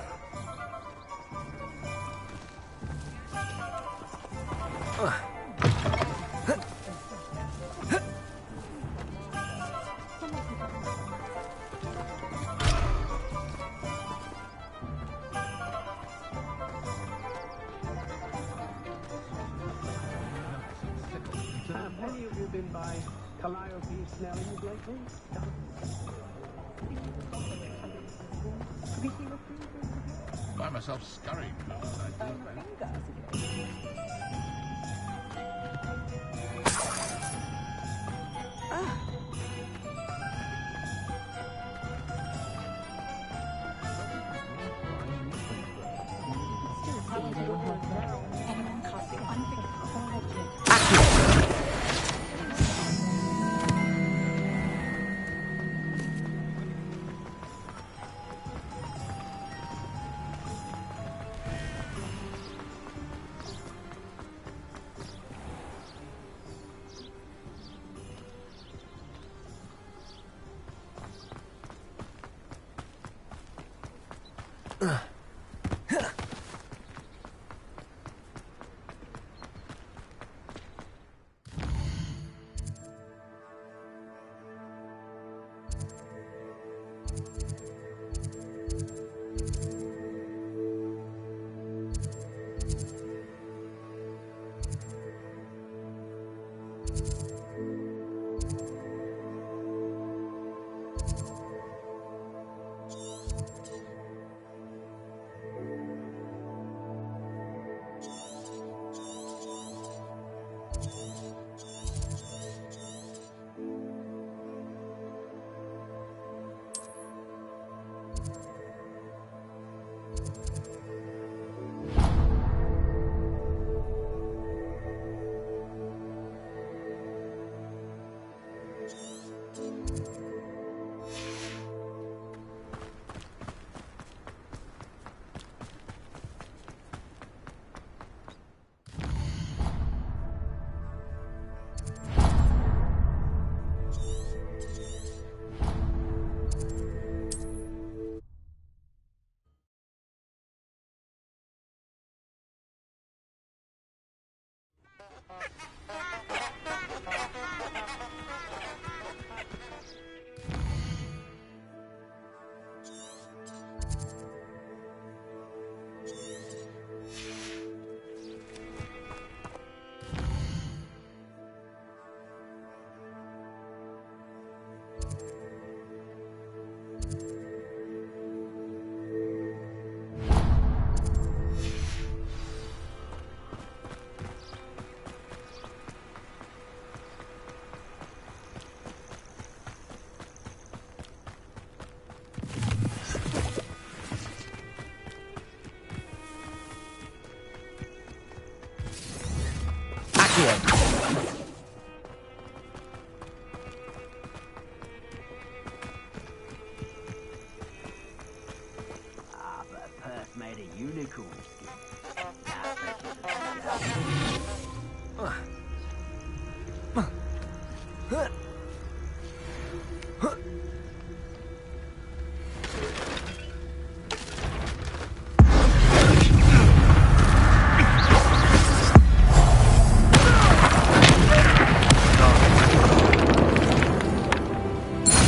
Have any of you been by Calliope Snelling's lately? Find myself scurrying. Ah, but a purse made of unicorn skin.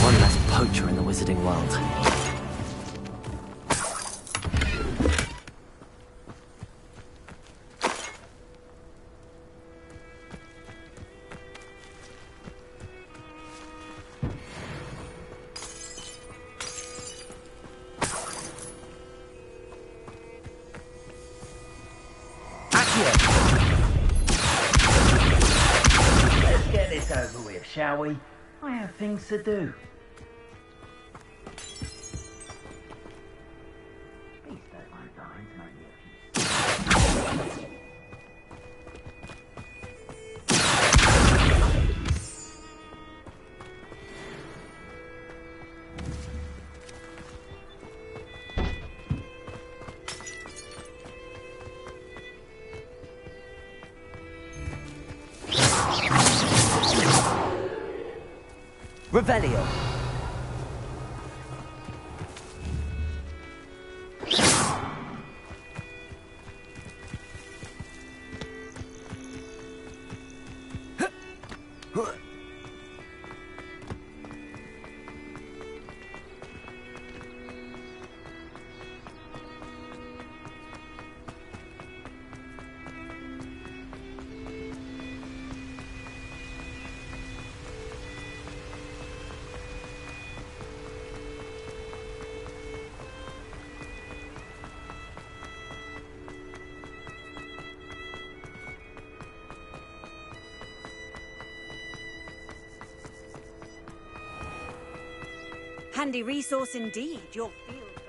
One less poacher in the wizarding world. Let's get this over with, shall we? I have things to do. Please don't mind dying tonight, Revelio. Handy resource indeed, your field guide.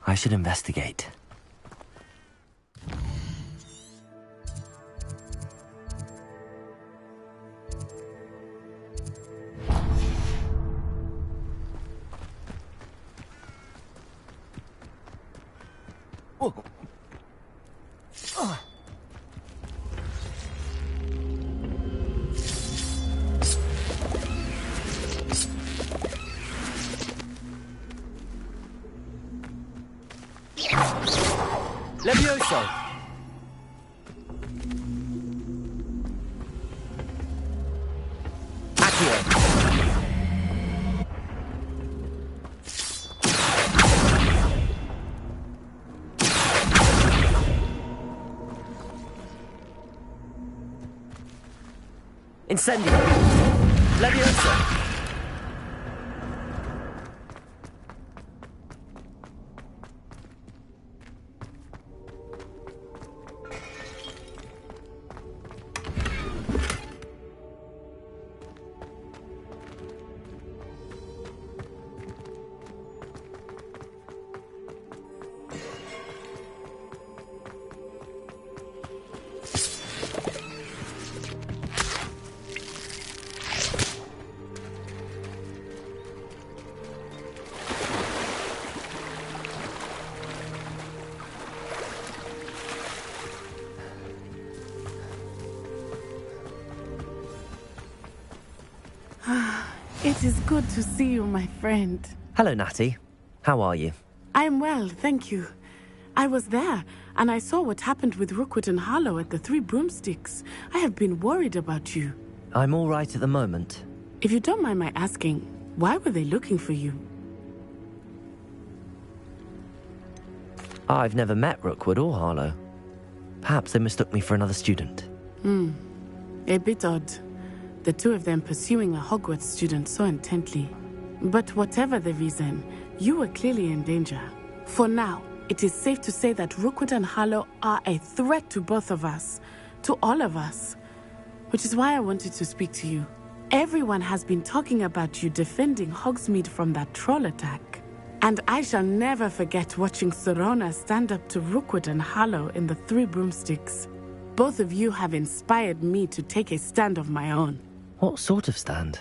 I should investigate. Levioso! Accio! Incendio! Levioso! It is good to see you, my friend. Hello, Natty. How are you? I'm well, thank you. I was there, and I saw what happened with Rookwood and Harlow at the Three Broomsticks. I have been worried about you. I'm all right at the moment. If you don't mind my asking, why were they looking for you? I've never met Rookwood or Harlow. Perhaps they mistook me for another student. A bit odd. The two of them pursuing a Hogwarts student so intently. But whatever the reason, you were clearly in danger. For now, it is safe to say that Rookwood and Harlow are a threat to both of us. To all of us. Which is why I wanted to speak to you. Everyone has been talking about you defending Hogsmeade from that troll attack. And I shall never forget watching Sirona stand up to Rookwood and Harlow in the Three Broomsticks. Both of you have inspired me to take a stand of my own. What sort of stand?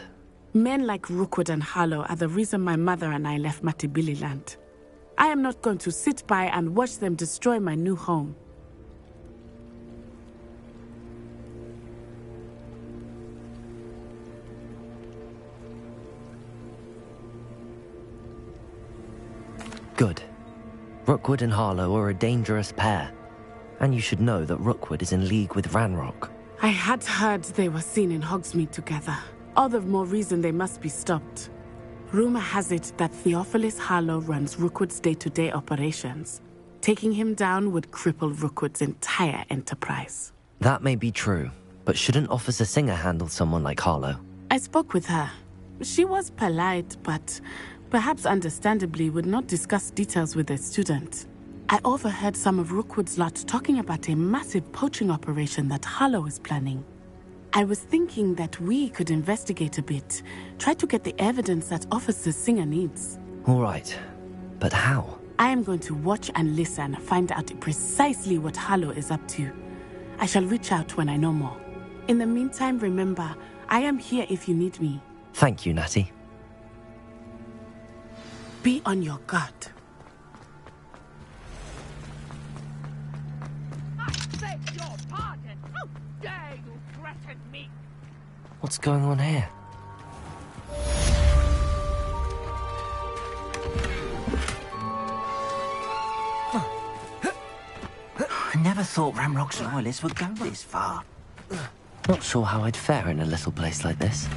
Men like Rookwood and Harlow are the reason my mother and I left Matabeleland. I am not going to sit by and watch them destroy my new home. Good. Rookwood and Harlow are a dangerous pair. And you should know that Rookwood is in league with Ranrock. I had heard they were seen in Hogsmeade together. All the more reason they must be stopped. Rumor has it that Theophilus Harlow runs Rookwood's day-to-day operations. Taking him down would cripple Rookwood's entire enterprise. That may be true, but shouldn't Officer Singer handle someone like Harlow? I spoke with her. She was polite, but perhaps understandably would not discuss details with a student. I overheard some of Rookwood's lot talking about a massive poaching operation that Harlow is planning. I was thinking that we could investigate a bit, try to get the evidence that Officer Singer needs. All right, but how? I am going to watch and listen, find out precisely what Harlow is up to. I shall reach out when I know more. In the meantime, remember, I am here if you need me. Thank you, Natty. Be on your guard. I said your your pardon. How dare you threaten me? What's going on here? I never thought Ramrock's loyalists would go this far. Not sure how I'd fare in a little place like this.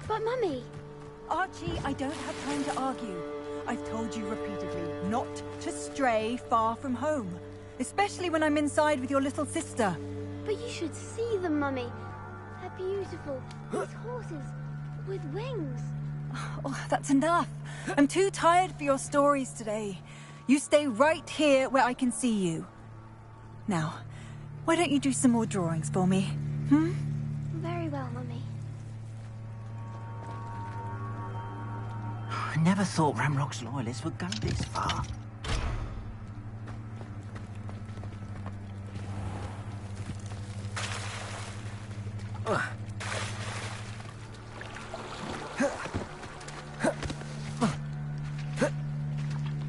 But Mummy... Archie, I don't have time to argue. I've told you repeatedly not to stray far from home. Especially when I'm inside with your little sister. But you should see them, Mummy. They're beautiful. These horses with wings. Oh, that's enough. I'm too tired for your stories today. You stay right here where I can see you. Now, why don't you do some more drawings for me? Very well, Mummy. I never thought Ramrock's loyalists would go this far.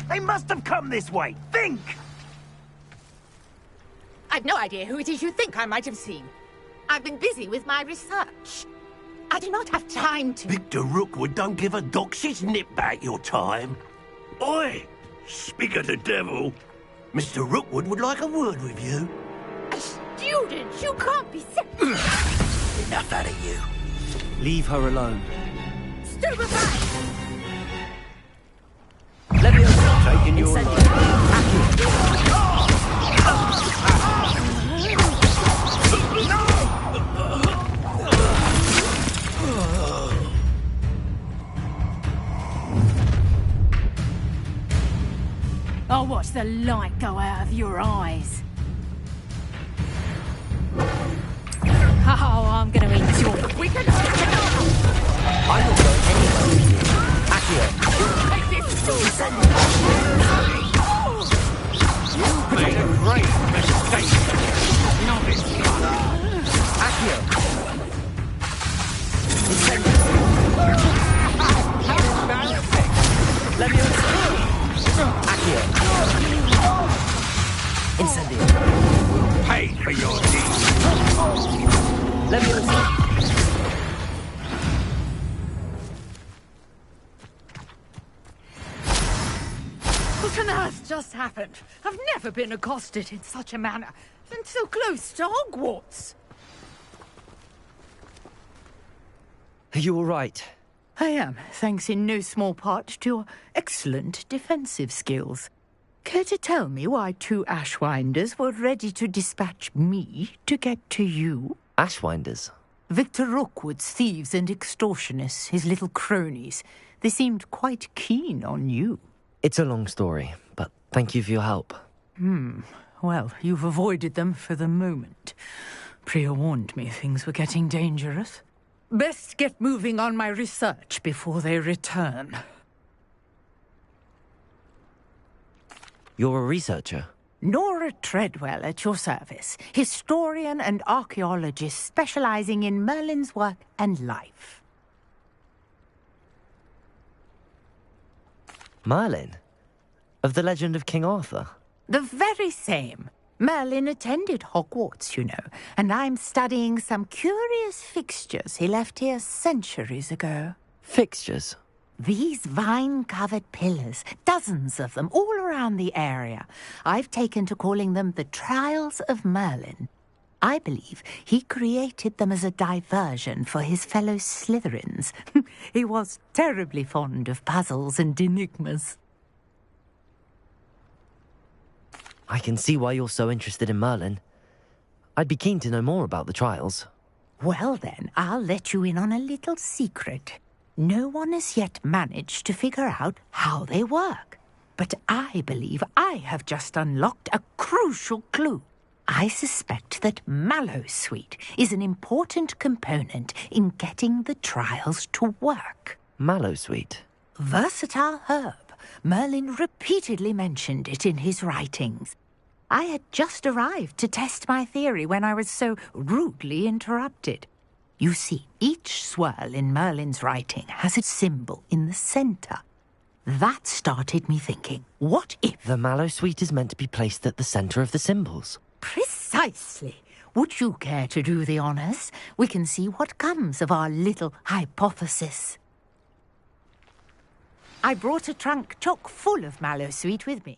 They must have come this way. Think! I've no idea who it is you think I might have seen. I've been busy with my research. I do not have time to... Victor Rookwood don't give a doxy's nip back your time. Oi! Speak of the devil. Mr. Rookwood would like a word with you. A student? You can't be sick. Enough out of you. Leave her alone. Stupefy! Leviosa, taking your life. I'll watch the light go out of your eyes. Oh, I'm gonna eat your... We can... I will go anywhere with you. Accio. Take this too! You made a great mistake. Novice. Accio. Leviosa. Accio. Incendio. Pay for your deeds. Leviosa. What on earth just happened? I've never been accosted in such a manner, and so close to Hogwarts. Are you all right? I am, thanks in no small part to your excellent defensive skills. Care to tell me why two Ashwinders were ready to dispatch me to get to you? Ashwinders? Victor Rookwood's thieves and extortionists, his little cronies. They seemed quite keen on you. It's a long story, but thank you for your help. Well, you've avoided them for the moment. Priya warned me things were getting dangerous. Best get moving on my research before they return. You're a researcher? Nora Treadwell at your service, historian and archaeologist specializing in Merlin's work and life. Merlin? Of the legend of King Arthur? The very same. Merlin attended Hogwarts, you know, and I'm studying some curious fixtures he left here centuries ago. Fixtures? These vine-covered pillars, dozens of them, all around the area. I've taken to calling them the Trials of Merlin. I believe he created them as a diversion for his fellow Slytherins. He was terribly fond of puzzles and enigmas. I can see why you're so interested in Merlin. I'd be keen to know more about the trials. Well then, I'll let you in on a little secret. No one has yet managed to figure out how they work. But I believe I have just unlocked a crucial clue. I suspect that Mallowsweet is an important component in getting the trials to work. Mallowsweet? Versatile herb. Merlin repeatedly mentioned it in his writings. I had just arrived to test my theory when I was so rudely interrupted. You see, each swirl in Merlin's writing has its symbol in the centre. That started me thinking, what if... The Mallowsweet is meant to be placed at the centre of the symbols. Precisely. Would you care to do the honours? We can see what comes of our little hypothesis. I brought a trunk chock full of Mallowsweet with me.